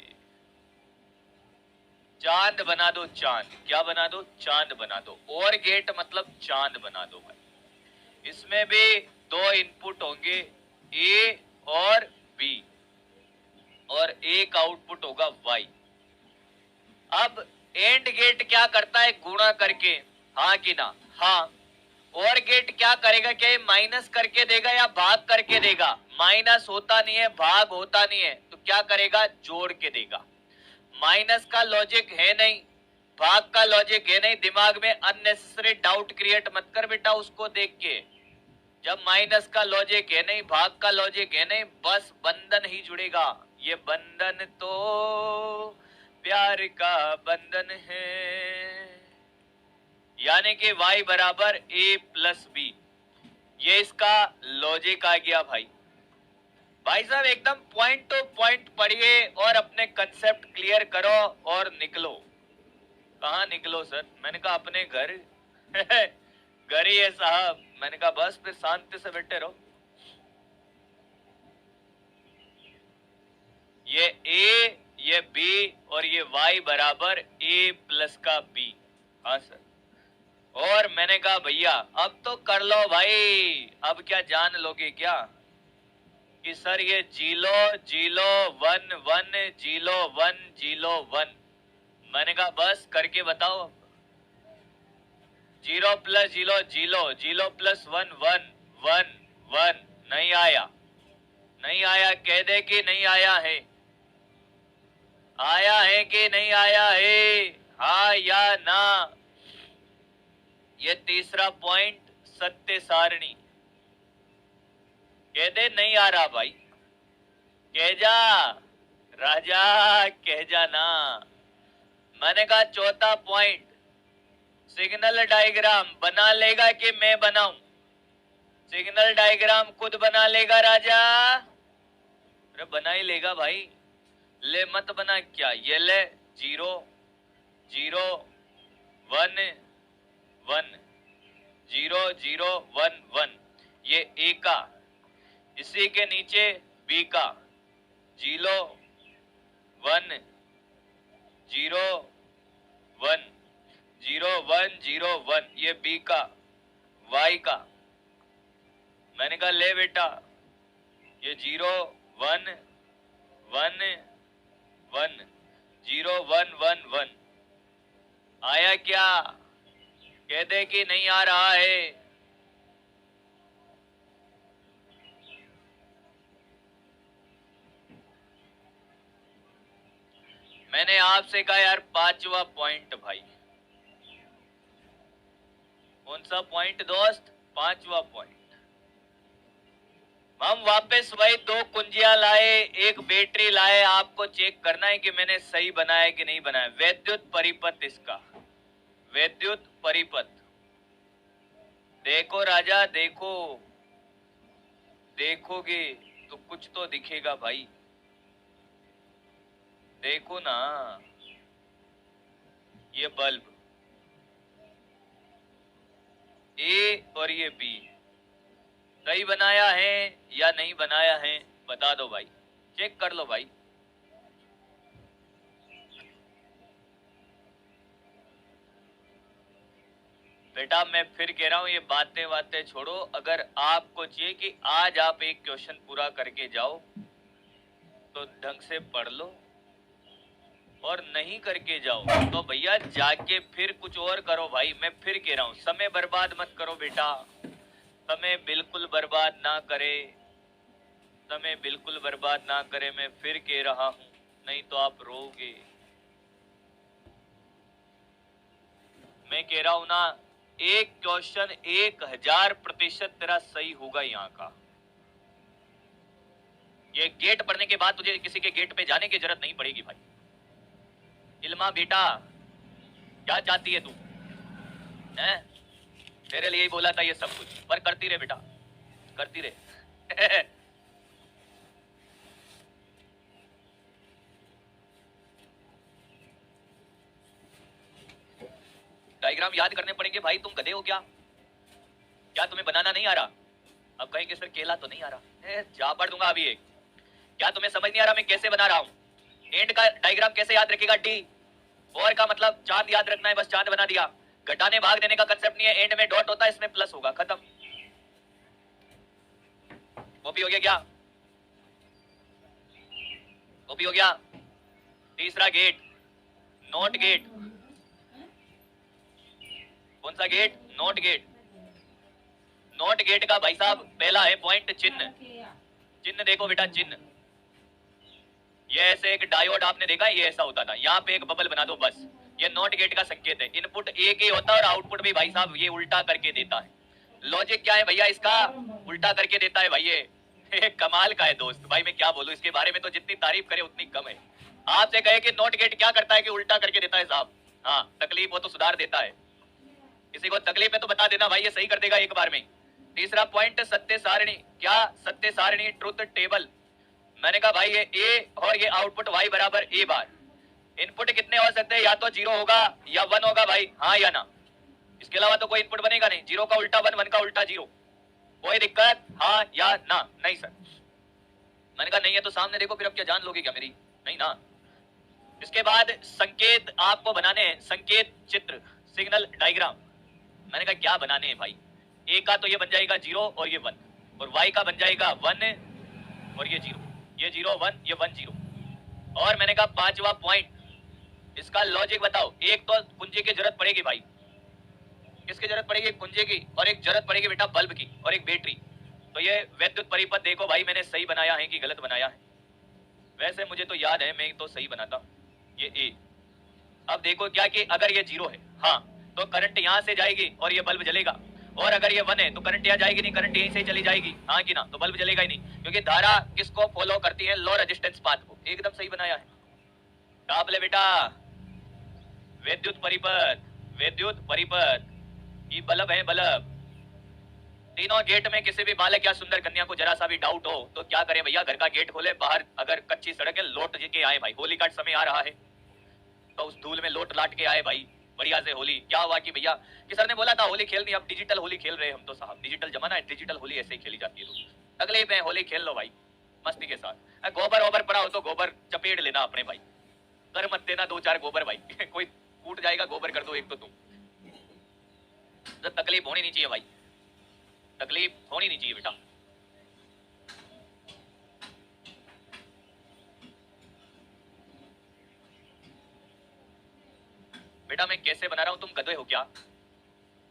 चांद बना दो, चांद क्या बना दो? चांद बना दो। और गेट मतलब चांद बना दो भाई। इसमें भी दो इनपुट होंगे, ए और बी, और एक आउटपुट होगा वाई। अब एंड गेट क्या करता है? गुणा करके, हाँ कि ना? हाँ। और गेट क्या करेगा? क्या ये माइनस करके देगा या भाग करके देगा? माइनस होता नहीं है, भाग होता नहीं है, तो क्या करेगा? जोड़ के देगा। माइनस का लॉजिक है नहीं, भाग का लॉजिक है नहीं, दिमाग में अननेसेसरी डाउट क्रिएट मत कर बेटा उसको देख के। जब माइनस का लॉजिक है नहीं, भाग का लॉजिक है नहीं, बस बंधन ही जुड़ेगा। ये बंधन तो प्यार का बंधन है, यानी कि y बराबर a प्लस बी। ये इसका लॉजिक आ गया भाई। भाई साहब एकदम पॉइंट टू पॉइंट पढ़िए और अपने कंसेप्ट क्लियर करो और निकलो। कहाँ निकलो सर? मैंने कहा अपने घर। घर ही है साहब। मैंने कहा बस फिर शांति से बैठे रहो। ये a, ये b और ये y बराबर a प्लस का b। हाँ सर। और मैंने कहा भैया अब तो कर लो भाई, अब क्या जान लोगे क्या कि सर ये जीलो जीलो 1 1 जीलो 1 जीलो 1। मैंने कहा बस करके बताओ। 0 प्लस जीलो जीलो, जीलो प्लस 1 1 1 1। नहीं आया, नहीं आया, कह दे कि नहीं आया है। आया है कि नहीं आया है? हाँ या ना? ये तीसरा पॉइंट, सत्य सारणी। कह दे नहीं आ रहा भाई, कह जा राजा, कह जा ना। मैंने कहा चौथा पॉइंट, सिग्नल डायग्राम बना लेगा कि मैं बनाऊं? सिग्नल डायग्राम खुद बना लेगा राजा? अरे बना ही लेगा भाई, ले मत बना क्या? ये ले 0 0 1 1 0 0 1 1, ये ए का, इसी के नीचे बी का 0 1 0 1 0 1 0 1, ये बी का, वाई का। मैंने कहा ले बेटा, ये 0 1 1 1 0 1 1 1 आया क्या? कह दे कि नहीं आ रहा है। मैंने आपसे कहा यार 5वां पॉइंट भाई। कौन सा पॉइंट दोस्त? 5वां पॉइंट। हम वापस वही 2 कुंजियां लाए, एक बैटरी लाए। आपको चेक करना है कि मैंने सही बनाया कि नहीं बनाया। वैद्युत परिपथ इसका, वैद्युत परिपथ। देखो राजा देखो, देखोगे तो कुछ तो दिखेगा भाई, देखो ना। ये बल्ब ए और ये बी सही बनाया है या नहीं बनाया है, बता दो भाई, चेक कर लो भाई। बेटा मैं फिर कह रहा हूं, ये बातें बातें छोड़ो। अगर आपको चाहिए कि आज आप एक क्वेश्चन पूरा करके जाओ तो ढंग से पढ़ लो, और नहीं करके जाओ तो भैया जाके फिर कुछ और करो भाई। मैं फिर कह रहा हूं, समय बर्बाद मत करो बेटा, समय बिल्कुल बर्बाद ना करे, समय बिल्कुल बर्बाद ना करे। मैं फिर कह रहा हूं, नहीं तो आप रोगे। मैं कह रहा हूं ना, एक क्वेश्चन 1000% तेरा सही होगा यहाँ का। ये गेट पढ़ने के बाद तुझे किसी के गेट पे जाने की जरूरत नहीं पड़ेगी भाई। इल्मा बेटा क्या चाहती है तू? हैं? तेरे लिए ही बोला था ये सब कुछ, पर करती रहे बेटा, करती रहे। डायग्राम याद करने पड़ेंगे भाई। तुम गधे हो क्या? क्या तुम्हें बनाना नहीं आ रहा? अब कहीं के सर केला तो नहीं आ रहा, जा पढ़ दूंगा अभी एक। क्या तुम्हें समझ नहीं आ रहा मैं कैसे बना रहा हूं? एंड का डायग्राम कैसे याद रखेगा? डी और का मतलब चांद याद रखना है, बस चांद बना दिया। घटाने भाग देने का कंसेप्ट नहीं है, एंड में डॉट होता है, इसमें प्लस होगा, खत्म। कॉपी हो गया क्या? कॉपी हो गया। तीसरा गेट, नोट गेट। कौन सा गेट? NOT gate. नोट गेट का भाई साहब पहला है पॉइंट चिन्ह। चिन्ह देखो बेटा, चिन्ह। ये ऐसे एक डायोड आपने देखा, ये ऐसा होता था, यहाँ पे एक बबल बना दो बस। ये नॉट गेट का संकेत है। इनपुट एक ही होता है और आउटपुट भी भाई साहब ये उल्टा करके देता है। लॉजिक क्या है भैया इसका? उल्टा करके देता है भाई ये। कमाल का है दोस्त भाई, मैं क्या बोलूं इसके बारे में, तो जितनी तारीफ करे उतनी कम है। आपसे कहे कि नॉट गेट क्या करता है कि उल्टा करके देता है साहब। हाँ तकलीफ हो तो सुधार देता है। किसी को तकलीफ है तो बता देना भाई, ये सही कर देगा एक बार में। तीसरा पॉइंट सत्य सारणी। क्या? सत्य सारणी, ट्रुथ टेबल। मैंने कहा भाई ये ए और ये आउटपुट y बराबर ए बार। इनपुट कितने हो सकते हैं? या तो 0 होगा या 1 होगा भाई, हाँ या ना। इसके अलावा तो कोई इनपुट बनेगा नहीं। 0 का उल्टा 1, 1 का उल्टा 0। कोई दिक्कत? हाँ या ना? नहीं सर। मैंने कहा नहीं है तो सामने देखो, फिर अब क्या जान लोगे क्या मेरी? नहीं ना। इसके बाद संकेत आपको बनाने हैं, संकेत चित्र, सिग्नल डायग्राम। मैंने कहा क्या बनाने हैं भाई? ए का तो ये बन जाएगा 0 और ये 1, और y का बन जाएगा 1 और ये 0, ये 0 1, ये 1 0। और मैंने कहा 5वां पॉइंट, इसका लॉजिक बताओ। एक तो कुंजी की जरूरत पड़ेगी भाई। किसकी जरूरत पड़ेगी? कुंजी की, और एक जरूरत पड़ेगी बेटा बल्ब की, और एक बैटरी। तो ये वैद्युत परिपथ देखो भाई, मैंने सही बनाया है कि गलत बनाया है? वैसे मुझे तो याद है मैं तो सही बनाता। ये ए। अब देखो क्या कि अगर ये 0 है, हाँ, तो करंट यहां से जाएगी और ये बल्ब जलेगा। और अगर ये 1 है तो करंट यहाँ जाएगी नहीं, करंट यहीं से चली जाएगी, हाँ कि ना, तो बल्ब जलेगा ही नहीं, क्योंकि धारा किसको फॉलो करती है? लो रेजिस्टेंस पाथ को। एकदम सही बनाया है। टाप ले बेटा। विद्युत परिपथ, विद्युत परिपथ, ये बल्ब है बल्ब। तीनों गेट में किसी भी बालक या सुंदर कन्या को जरा सा भी डाउट हो तो क्या करें भैया? घर का गेट खोले, बाहर अगर कच्ची सड़क है लौट के आए भाई। होली का समय आ रहा है तो उस धूल में लोट लाट के आए भाई बढ़िया से होली। क्या हुआ कि भैया कि सर ने बोला था होली खेलनी, अब डिजिटल होली खेल रहे हैं हम तो साहब। डिजिटल जमाना है, डिजिटल होली ऐसे ही खेली जाती है। तो अगले पे होली खेल लो भाई मस्ती के साथ। गोबर वोबर पड़ा हो तो गोबर चपेट लेना अपने भाई, कर मत देना 2-4 गोबर भाई। कोई टूट जाएगा, गोबर कर दो एक तो तुम। तो तकलीफ होनी नहीं चाहिए भाई, तकलीफ होनी नहीं चाहिए बेटा। बेटा मैं कैसे बना रहा हूं, तुम गधे हो क्या?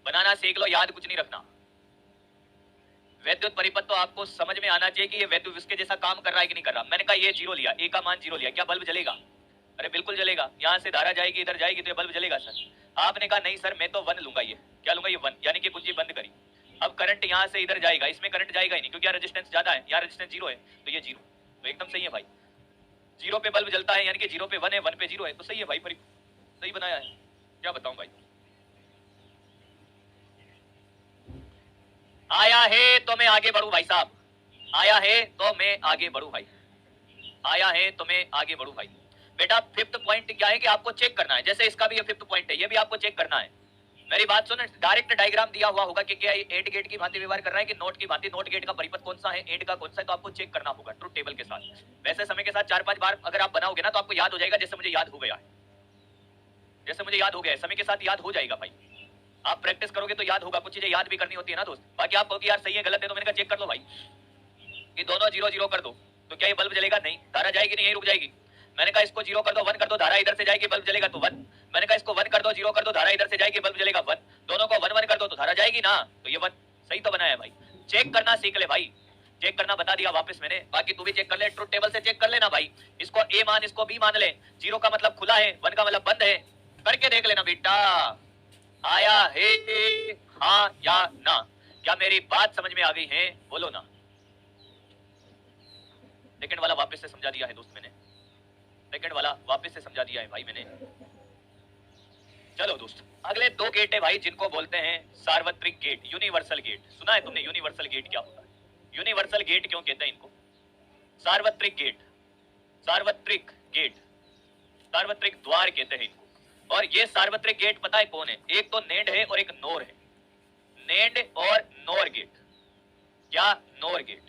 बनाना सीख लो, याद कुछ नहीं रखना। वैद्युत परिपथ तो आपको समझ में आना चाहिए कि ये वैद्युत इसके जैसा काम कर रहा है कि नहीं कर रहा। मैंने कहा ये 0 लिया, ए का मान 0 लिया, क्या बल्ब जलेगा? अरे बिल्कुल जलेगा, यहाँ से धारा जाएगी इधर जाएगी तो ये बल्ब जलेगा सर। आपने कहा नहीं सर मैं तो 1 लूंगा, ये क्या लूंगा, ये 1, यानी कि कुंजी बंद करी। अब करंट यहाँ से इधर जाएगा, इसमें करंट जाएगा ही नहीं क्योंकि यहाँ रेजिस्टेंस ज्यादा है, यहाँ रेजिस्टेंस 0 है तो ये 0, तो एकदम सही है भाई। 0 पे बल्ब जलता है यानी कि 0 पे 1 है, 1 पे 0 है, तो सही है भाई, सही बनाया है, क्या बताऊं भाई। आया है तो मैं आगे बढ़ू भाई साहब, आया है तो मैं आगे बढ़ू भाई, आया है तो मैं आगे बढ़ू भाई। बेटा फिफ्थ पॉइंट क्या है कि आपको चेक करना है, जैसे इसका भी ये फिफ्थ पॉइंट है, ये भी आपको चेक करना है। मेरी बात सुन, डायरेक्ट डायग्राम दिया हुआ होगा कि क्या ये एंड गेट की भांति व्यवहार कर रहा है कि नोट की भांति, नोट गेट का परिपथ कौन सा है, एंड का कौन सा है, तो आपको चेक करना होगा ट्रुथ टेबल के साथ। वैसे समय के साथ 4-5 बार अगर आप बनाओगे ना तो आपको याद हो जाएगा, जैसे मुझे याद हो गया है, जैसे मुझे याद हो गया है, समय के साथ याद हो जाएगा भाई। आप प्रैक्टिस करोगे तो याद होगा, कुछ चीजें याद भी करनी होती है ना दोस्त। बाकी आप कहोगे यार सही है गलत है, तो मैंने कहा चेक कर लो भाई कि दोनों 0-0 कर दो तो क्या ये बल्ब जलेगा, नहीं, धारा जाएगी नहीं, यही रुक जाएगी। मैंने कहा इसको 0 कर दो, 1 कर दो, धारा इधर से जाएगी बल्ब जलेगा तो 1। मैंने कहा इसको 1 कर दो, 0 कर दो, धारा इधर से जाएगी बल्ब जलेगा 1। दोनों को 1-1 कर दो तो धारा जाएगी ना, तो ये 1 सही तो बनाया है भाई। चेक करना सीख ले भाई, चेक करना बता दिया वापस मैंने, बाकी तू भी चेक कर ले, ट्रुथ टेबल से चेक कर लेना भाई। इसको ए मान, इसको बी मान ले, 0 का मतलब खुला है, 1 का मतलब बंद है, करके देख लेना बेटा। आया है हाँ या ना, क्या मेरी बात समझ में आ गई है, बोलो ना। सेकंड वाला वापस से समझा दिया है दोस्त मैंने, सेकंड वाला वापस से समझा दिया है भाई मैंने। चलो दोस्त, अगले 2 गेट है भाई जिनको बोलते हैं सार्वत्रिक गेट, यूनिवर्सल गेट। सुना है तुमने यूनिवर्सल गेट क्या होता है? यूनिवर्सल गेट क्यों कहते हैं इनको? सार्वत्रिक गेट, सार्वत्रिक गेट, सार्वत्रिक द्वार कहते हैं इनको। और ये सार्वत्रिक गेट पता है कौन है? एक तो नेंड है और एक नोर है, नेंड और नोर गेट। क्या नोर गेट?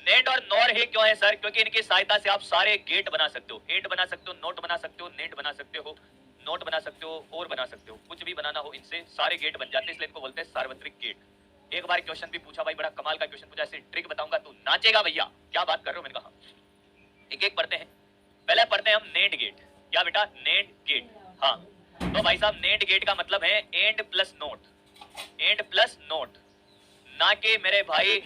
नेंड और नोर है क्यों है सर? क्योंकि इनकी सहायता से आप सारे गेट बना सकते हो, एंड बना सकते हो, नोट बना सकते हो, नेंड बना सकते हो, नोट बना सकते हो और बना सकते हो, कुछ भी बनाना हो इनसे सारे गेट बन जाते हैं, इसलिए इनको बोलते हैं सार्वत्रिक गेट। एक बार क्वेश्चन भी पूछा भाई, बड़ा कमाल का क्वेश्चन पूछा, ऐसे ट्रिक बताऊंगा तू नाचेगा भैया, क्या बात कर रहे हो। मैंने कहा एक एक पढ़ते हैं, पहले पढ़ते हैं हम नेंड गेट। क्या बेटा? NAND gate. हाँ तो भाई साहब नेंड गेट का मतलब है AND plus NOT, AND plus NOT, ना कि मेरे भाई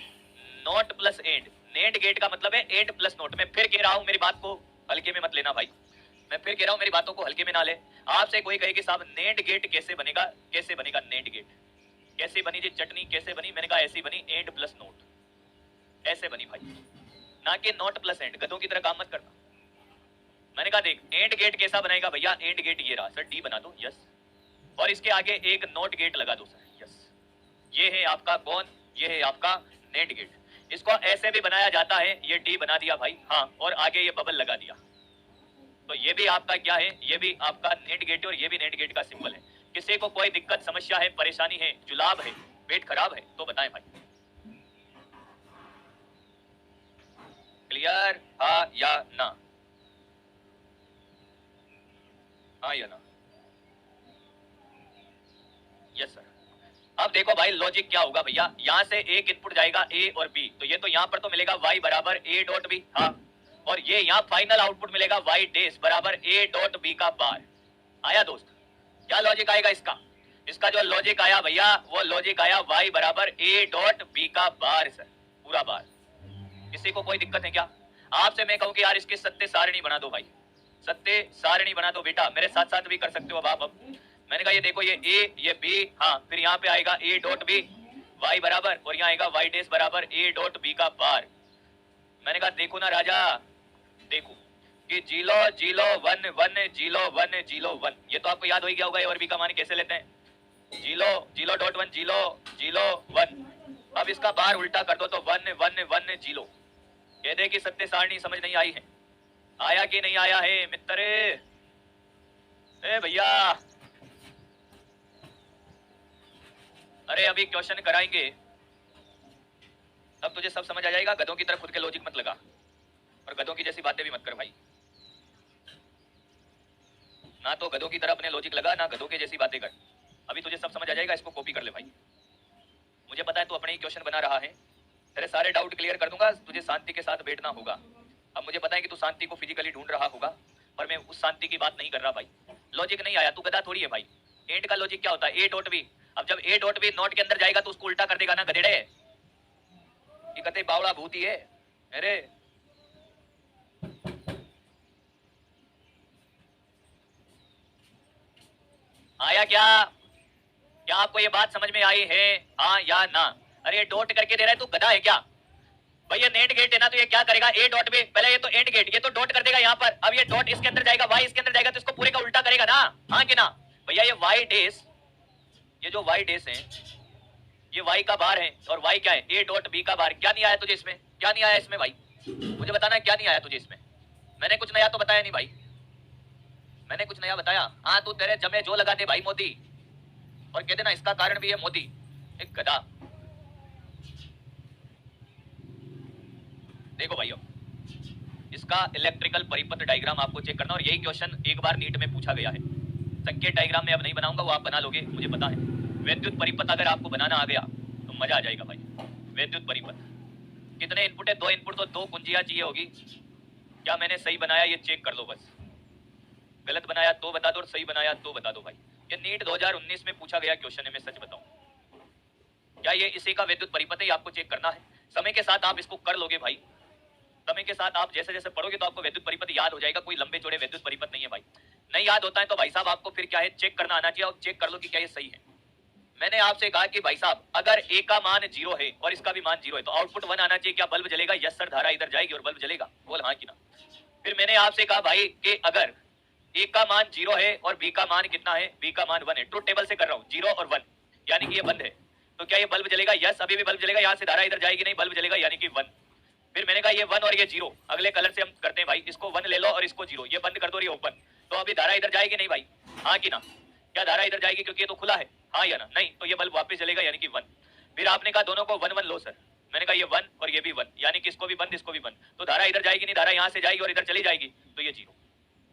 NOT plus AND. NAND gate का मतलब है एंड प्लस नोट। मैं फिर कह रहा हूं, मेरी बात को हल्के में मत लेना भाई, मैं फिर कह रहा हूं मेरी बातों को हल्के में ना ले। आपसे कोई कहे कि साहब नेंड गेट कैसे बनेगा, कैसे बनेगा नेंड गेट? कैसे बनी जी चटनी, कैसे बनी? मैंने कहा ऐसी बनी, एंड प्लस नोट, ऐसे बनी भाई, ना कि नोट प्लस एंड। गधों की तरह काम मत करना। मैंने कहा देख एंड गेट कैसा बनाएगा भैया, एंड गेट ये रहा सर, डी बना दो, यस, और इसके आगे एक नोट गेट लगा दो सर, यस। ये है आपका कौन? ये है आपका नेंड गेट। इसको ऐसे भी बनाया जाता है, ये डी बना दिया भाई, हाँ, और आगे ये बबल लगा दिया, तो ये भी आपका क्या है? ये भी आपका नेंड गेट है और ये भी नेंड गेट का सिंबल है। किसी को कोई दिक्कत, समस्या है, परेशानी है, जुलाब है, पेट खराब है तो बताएं भाई। क्लियर? हाँ या ना? हाँ या ना? Yes sir. अब देखो भाई लॉजिक क्या होगा भैया, यहां से एक इनपुट जाएगा ए और बी, तो ये तो यहां पर तो मिलेगा y बराबर ए डॉट बी, हाँ, और ये यहां फाइनल आउटपुट मिलेगा y डैश बराबर ए डॉट बी का बार। आया दोस्त? क्या लॉजिक आएगा इसका? इसका जो लॉजिक आया भैया वो लॉजिक आया y बराबर ए डॉट बी का बार सर, पूरा बार। किसी को कोई दिक्कत है क्या? आपसे मैं कहूं कि यार इसकी सत्य सारणी बना दो भाई, सत्य सारणी बना दो बेटा, मेरे साथ साथ भी कर सकते हो आप। अब मैंने कहा ये देखो ये ए ये बी, हाँ, फिर यहाँ पे आएगा ए डॉट बी वाई बराबर, और यहाँ आएगा वाई डैश बराबर ए डॉट बी का बार। मैंने कहा देखो ना राजा, देखो कि जीलो जीलो 1 1 जीलो 1 जीलो 1, ये तो आपको याद हो गया होगा ए और बी का मान कैसे लेते हैं, जीलो जीलो डॉट 1 जीलो जीलो 1। अब इसका बार उल्टा कर दो तो 1 1 1 जीलो। कह दे कि सत्य सारणी समझ नहीं आई है, आया कि नहीं आया है मित्र? ए भैया, अरे अभी क्वेश्चन कराएंगे तब तुझे सब समझ आ जाएगा। गधों की तरफ खुद के लॉजिक मत लगा और गधों की जैसी बातें भी मत कर भाई, ना तो गधों की तरह अपने लॉजिक लगा, ना गधों के जैसी बातें कर। अभी तुझे सब समझ आ जाएगा, इसको कॉपी कर ले भाई। मुझे पता है तू अपने ही क्वेश्चन बना रहा है, तेरे सारे डाउट क्लियर कर दूंगा, तुझे शांति के साथ बैठना होगा। अब मुझे पता है कि तू शांति को फिजिकली ढूंढ रहा होगा, पर मैं उस शांति की बात नहीं कर रहा भाई। लॉजिक नहीं आया, तू गधा थोड़ी है भाई। एंड का लॉजिक क्या होता है? A dot B. अब जब ए डॉट बी नोट के अंदर जाएगा तो उसको उल्टा कर देगा ना गधेड़े, ये कहते बावड़ा भूती है। अरे आया क्या? क्या आपको ये बात समझ में आई है, हाँ या ना? अरे ये डॉट करके दे रहा है, तू गधा है क्या भाई? ये नेट गेट है ना, तो ये क्या करेगा, ए डॉट में पहले ये तो एंड गेट, ये तो डॉट कर देगा यहाँ पर, अब ये डॉट इसके अंदर जाएगा, वाई इसके अंदर जाएगा, तो इसको पूरे का उल्टा करेगा ना, हाँ कि ना भैया? ये वाई डेस, ये जो वाई डेस है, ये वाई का बार है, और वाई क्या है, ए डॉट बी का बार। क्या नहीं आया तुझे इसमें? क्या नहीं आया इसमें भाई? मुझे बताना है क्या नहीं आया तुझे इसमें? मैंने कुछ नया तो बताया नहीं भाई, मैंने कुछ नया बताया? हाँ, तू तेरे जमे जो लगा दे भाई मोदी, और कह देना इसका कारण भी है मोदी, एक गधा। देखो भाइयों, इसका इलेक्ट्रिकल परिपथ डायग्राम आपको चेक करना, और यही क्वेश्चन एक बार नीट में पूछा गया है। संकेत डायग्राम में अब नहीं बनाऊंगा, वो आप बना लोगे, मुझे पता है। विद्युत परिपथ अगर आपको बनाना आ गया तो मजा आ जाएगा भाई। विद्युत परिपथ कितने इनपुट है? 2 इनपुट, तो 2 कुंजियां चाहिए होगी। क्या मैंने सही बनाया ये चेक कर लो बस, गलत बनाया तो बता दो और सही बनाया तो बता दो भाई। ये नीट 2019 में पूछा गया क्वेश्चन है, मैं सच बताऊं। क्या ये इसी का विद्युत परिपथ है, आपको चेक करना है। समय के साथ आप इसको कर लोगे भाई, समय के साथ आप जैसे जैसे पढ़ोगे तो आपको विद्युत परिपथ याद हो जाएगा। कोई लंबे चौड़े विद्युत परिपथ नहीं है भाई। नहीं याद होता है तो भाई साहब आपको फिर क्या है, चेक करना आना चाहिए, और चेक कर लो कि क्या ये सही है। मैंने आपसे कहा कि भाई साहब अगर ए का मान 0 है और इसका भी मान 0 है तो आउटपुट 1 आना चाहिए, क्या बल्ब जलेगा? यस सर, धारा इधर जाएगी और बल्ब जलेगा, बोल हाँ कि ना। फिर मैंने आपसे कहा भाई कि अगर ए का मान 0 है और बी का मान कितना है, बी का मान 1 है, ट्रुथ टेबल से कर रहा हूँ, 0 और 1, यानी कि ये बंद है, तो क्या ये बल्ब जलेगा? यस, अभी भी बल्ब जलेगा, यहाँ से धारा इधर जाएगी नहीं, बल्ब जलेगा, यानी कि 1। फिर मैंने कहा ये 1 और ये 0, अगले कलर से हम करते हैं भाई, इसको 1 ले लो और इसको 0, ये बंद कर दो और ये ओपन, तो अभी धारा इधर जाएगी नहीं भाई, हाँ कि ना? क्या धारा इधर जाएगी क्योंकि ये तो खुला है, हाँ या ना? नहीं, तो ये बल्ब वापस जलेगा, यानी कि 1। फिर आपने कहा दोनों को 1 1 लो सर, मैंने कहा ये 1 और ये भी 1, यानी कि इसको भी बंद इसको भी बंद, तो धारा इधर जाएगी नहीं, धारा यहाँ से जाएगी और इधर चली जाएगी, तो ये 0।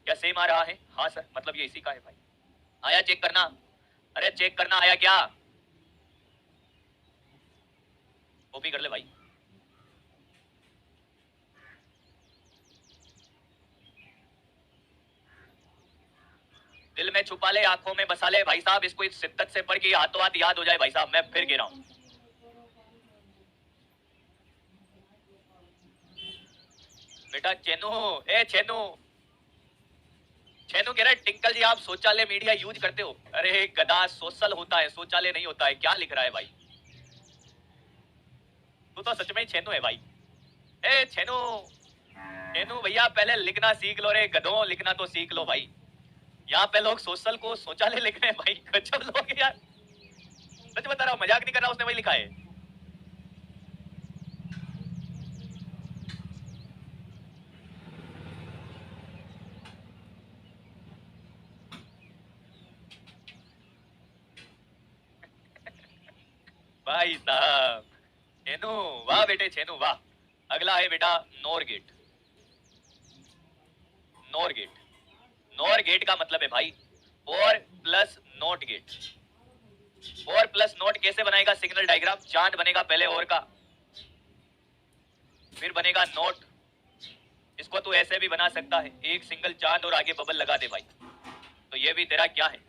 क्या सेम आ रहा है? हाँ सर, मतलब ये इसी का है भाई। आया चेक करना? अरे चेक करना, आया क्या? कॉपी कर ले भाई। दिल में छुपा ले, आंखों में बसा ले भाई साहब, इसको इस शिद्दत से पढ़ के हाथों हाथ याद हो जाए भाई साहब। मैं फिर कह रहा हूं, बेटा चेनू, ए चेनू, चेनू कह रहा है टिंकल जी आप शौचालय मीडिया यूज करते हो? अरे गधा, सोशल होता है, शौचालय नहीं होता है। क्या लिख रहा है भाई? तू तो सच में चेनू है भाई। ए चेनू, चेनू भैया पहले लिखना सीख लो रे गधों, लिखना तो सीख लो भाई। यहाँ पे लोग सोशल को शौचालय लिख रहे हैं भाई, गजब लोग यार। सच बता रहा हूँ, मजाक नहीं कर रहा, उसने वही लिखा है। भाई साहब छेनू, वाह बेटे छेनू वाह। अगला है बेटा NOR gate. NOR gate, NOR gate का मतलब है भाई OR plus NOT gate. OR plus NOT कैसे बनाएगा? सिग्नल डायग्राम, चांद बनेगा पहले और का, फिर बनेगा नोट। इसको तू ऐसे भी बना सकता है, एक सिंगल चांद और आगे बबल लगा दे भाई, तो ये भी तेरा क्या है,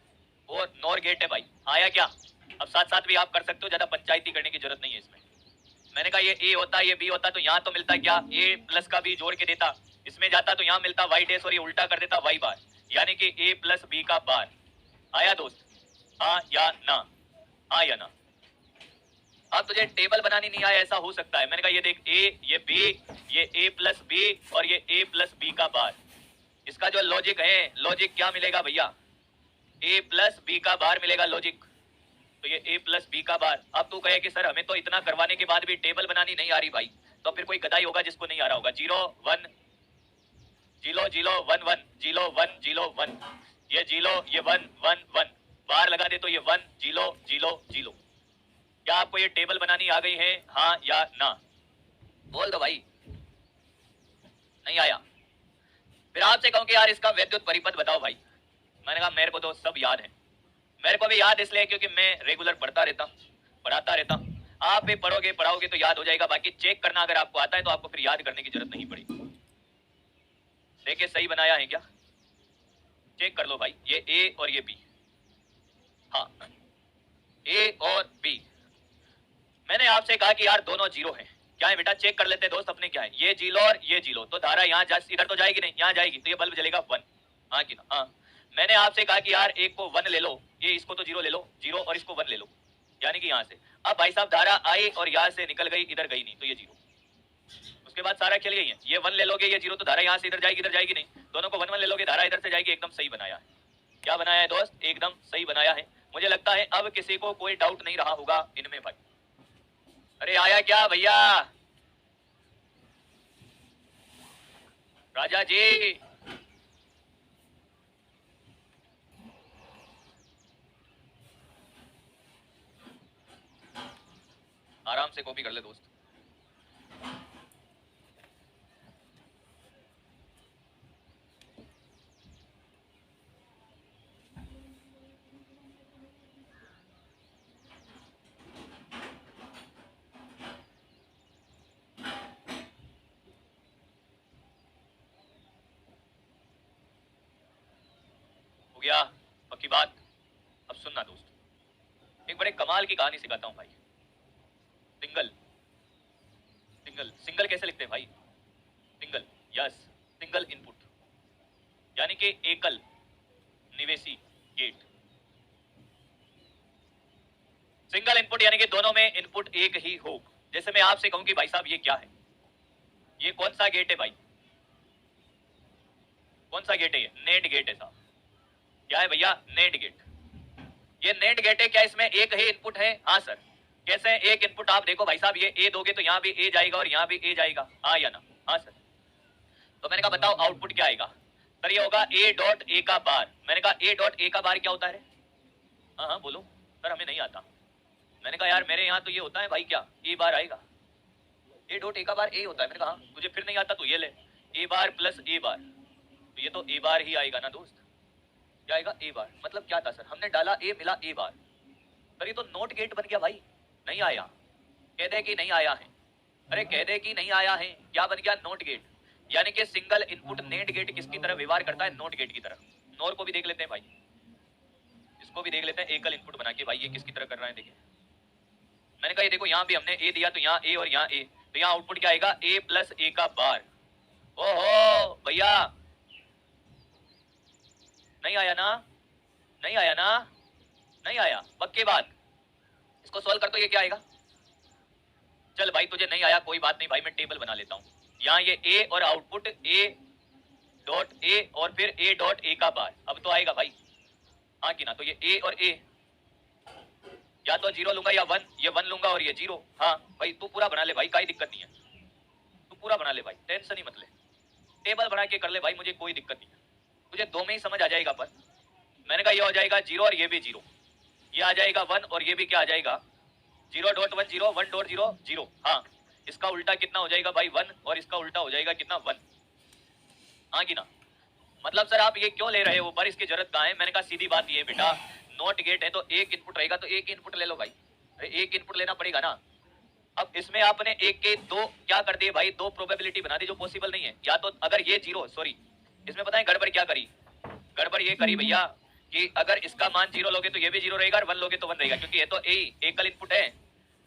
और नोर गेट है भाई। आया क्या? अब साथ साथ भी आप कर सकते हो, ज्यादा पंचायती करने की जरूरत नहीं है इसमें। मैंने कहा ये ए होता, ये बी होता, तो यहाँ तो मिलता क्या, ए प्लस का बी जोड़ के देता, इसमें जाता तो यहाँ मिलता वाई डेस और ये उल्टा कर देता वाई बार, यानी कि ए प्लस बी का बार। आया दोस्त? हाँ या ना? हाँ या ना? अब तुझे टेबल बनानी नहीं आया, ऐसा हो सकता है। मैंने कहा ये देख, ए, ये बी, ये ए प्लस बी और ये ए प्लस बी का बार। इसका जो लॉजिक है, लॉजिक क्या मिलेगा भैया? ए प्लस बी का बार मिलेगा लॉजिक, तो ये ए प्लस बी का बार। अब तू कहे कि सर हमें तो इतना करवाने के बाद भी टेबल बनानी नहीं आ रही भाई, तो फिर कोई गधा ही होगा जिसको नहीं आ रहा होगा। 0 1 0 0 1 1 0 1 0 1, ये 0 ये 1 1 1 बार लगा दे तो ये 1 0 0 0। क्या आपको ये टेबल बनानी आ गई है? हाँ या ना? बोल दो भाई। नहीं आया? फिर आपसे कहूं कि यार इसका वैद्युत परिपथ बताओ भाई। मैंने कहा मेरे को तो सब याद है। मेरे को भी याद इसलिए क्योंकि मैं रेगुलर पढ़ता रहता, पढ़ाता रहता। आप भी पढ़ोगे पढ़ाओगे तो याद हो जाएगा, बाकी चेक करना अगर आपको आता है तो आपको फिर याद करने की जरूरत नहीं पड़ेगी। देखिए सही बनाया है क्या? चेक कर लो भाई, ये ए और ये बी। हाँ, ए और बी। मैंने आपसे कहा कि यार दोनों 0 हैं। क्या है बेटा? चेक कर लेते हैं दोस्त अपने क्या है। ये 0 और ये 0, तो धारा यहाँ इधर तो जाएगी नहीं, यहाँ जाएगी, तो ये बल्ब जलेगा 1। हाँ कि ना? हाँ। मैंने आपसे कहा कि यार एक को 1 ले लो, ये इसको तो 0 ले लो, 0 और इसको 1 ले लो, यानी कि यहाँ से अब भाई साहब धारा आई और यहाँ से निकल गई, इधर गई नहीं, तो ये 0। उसके बाद सारा खेल गई है, ये 1 ले लोगे, ये 0, तो धारा यहाँ से इधर जाएगी नहीं, दोनों को 1 ले लोगे, धारा इधर से जाएगी। एकदम सही बनाया है। क्या बनाया है दोस्त? एकदम सही बनाया है। मुझे लगता है अब किसी को कोई डाउट नहीं रहा होगा इनमें भाई। अरे आया क्या भैया? राजा जी आराम से कॉपी कर ले दोस्त। हो गया पक्की बात। अब सुनना दोस्त, एक बड़े कमाल की कहानी सिखाता हूं भाई। सिंगल सिंगल सिंगल कैसे लिखते हैं भाई? सिंगल, यस, सिंगल इनपुट यानी कि एकल निवेशी गेट। सिंगल इनपुट यानी कि दोनों में इनपुट एक ही हो। जैसे मैं आपसे कहूं कि भाई साहब ये क्या है, ये कौन सा गेट है भाई? कौन सा गेट है? ये नेट गेट है साहब। क्या है भैया? नेट गेट। ये नेट गेट है। क्या इसमें एक ही इनपुट है? हाँ सर। कैसे एक इनपुट? आप देखो भाई साहब, ये ए दोगे तो यहाँ भी ए जाएगा और यहाँ भी ए जाएगा, हाँ या ना? हाँ सर। तो मैंने कहा बताओ आउटपुट क्या आएगा? सर ये होगा ए डॉट ए का बार। मैंने कहा ए डॉट ए का बार क्या होता है? हाँ हाँ बोलो। सर हमें नहीं आता। मैंने कहा यार मेरे यहाँ तो ये होता है भाई, क्या ए बार आएगा? ए डॉट ए का बार ए होता है। मैंने कहा तुझे फिर नहीं आता तो ये ले, ए बार प्लस ए बार, तो ये तो ए बार ही आएगा ना दोस्त। क्या आएगा? ए बार। मतलब क्या था सर? हमने डाला ए, मिला ए बार। सर ये तो नोट गेट बन गया भाई। नहीं आया? कह दे कि नहीं आया है। अरे कह दे कि नहीं आया है। क्या बन गया? NOT gate. यानी कि सिंगल इनपुट नेट गेट किसकी तरह व्यवहार करता है? नोट गेट की तरह। नोर को भी देख लेते हैं भाई, इसको भी देख लेते हैं एकल इनपुट बना के भाई, ये किसकी तरह कर रहा है देखिए। मैंने कहा ये देखो यहाँ भी हमने ए दिया तो यहाँ ए और यहाँ ए, तो यहाँ आउटपुट क्या आएगा? ए प्लस ए का बार। ओहो भैया नहीं आया ना? नहीं आया ना? नहीं आया? पक्की बात। इसको सॉल्व कर तो ये क्या आएगा? चल भाई तुझे नहीं आया कोई बात नहीं भाई, मैं टेबल बना लेता हूँ। यहाँ ये ए और आउटपुट ए डॉट ए और फिर ए डॉट ए का बार। अब तो आएगा भाई, हाँ कि ना? तो ये ए और ए, या तो 0 लूंगा या 1, ये 1 लूंगा और ये 0। हाँ भाई तू पूरा बना ले भाई, कोई दिक्कत नहीं है, तू पूरा बना ले भाई, टेंशन ही मत ले। टेबल बना के कर ले भाई, मुझे कोई दिक्कत नहीं है, तुझे 2 में ही समझ आ जाएगा। पर मैंने कहा ये हो जाएगा 0 और ये भी 0, ये आ जाएगा 1 और ये भी क्या आ जाएगा? 0.1 0 1.0 0। हाँ इसका उल्टा कितना हो जाएगा भाई? 1 और इसका उल्टा हो जाएगा कितना? 1। हाँ कि ना? मतलब सर आप ये क्यों ले रहे हो? पर इसकी जरूरत कहाँ है? मैंने कहा सीधी बात ये बेटा, नॉट गेट है तो एक इनपुट रहेगा, तो एक इनपुट ले लो भाई। अरे एक इनपुट लेना पड़ेगा ना। अब इसमें आपने एक के दो क्या कर दिए भाई? 2 प्रोबेबिलिटी बना दी जो पॉसिबल नहीं है। या तो अगर ये 0, सॉरी इसमें पता है गड़बड़ क्या करी? गड़बड़ ये करी भैया कि अगर इसका मान 0 लोगे तो ये भी 0 रहेगा और 1 लोगे तो 1 रहेगा, क्योंकि ये तो एकल इनपुट है।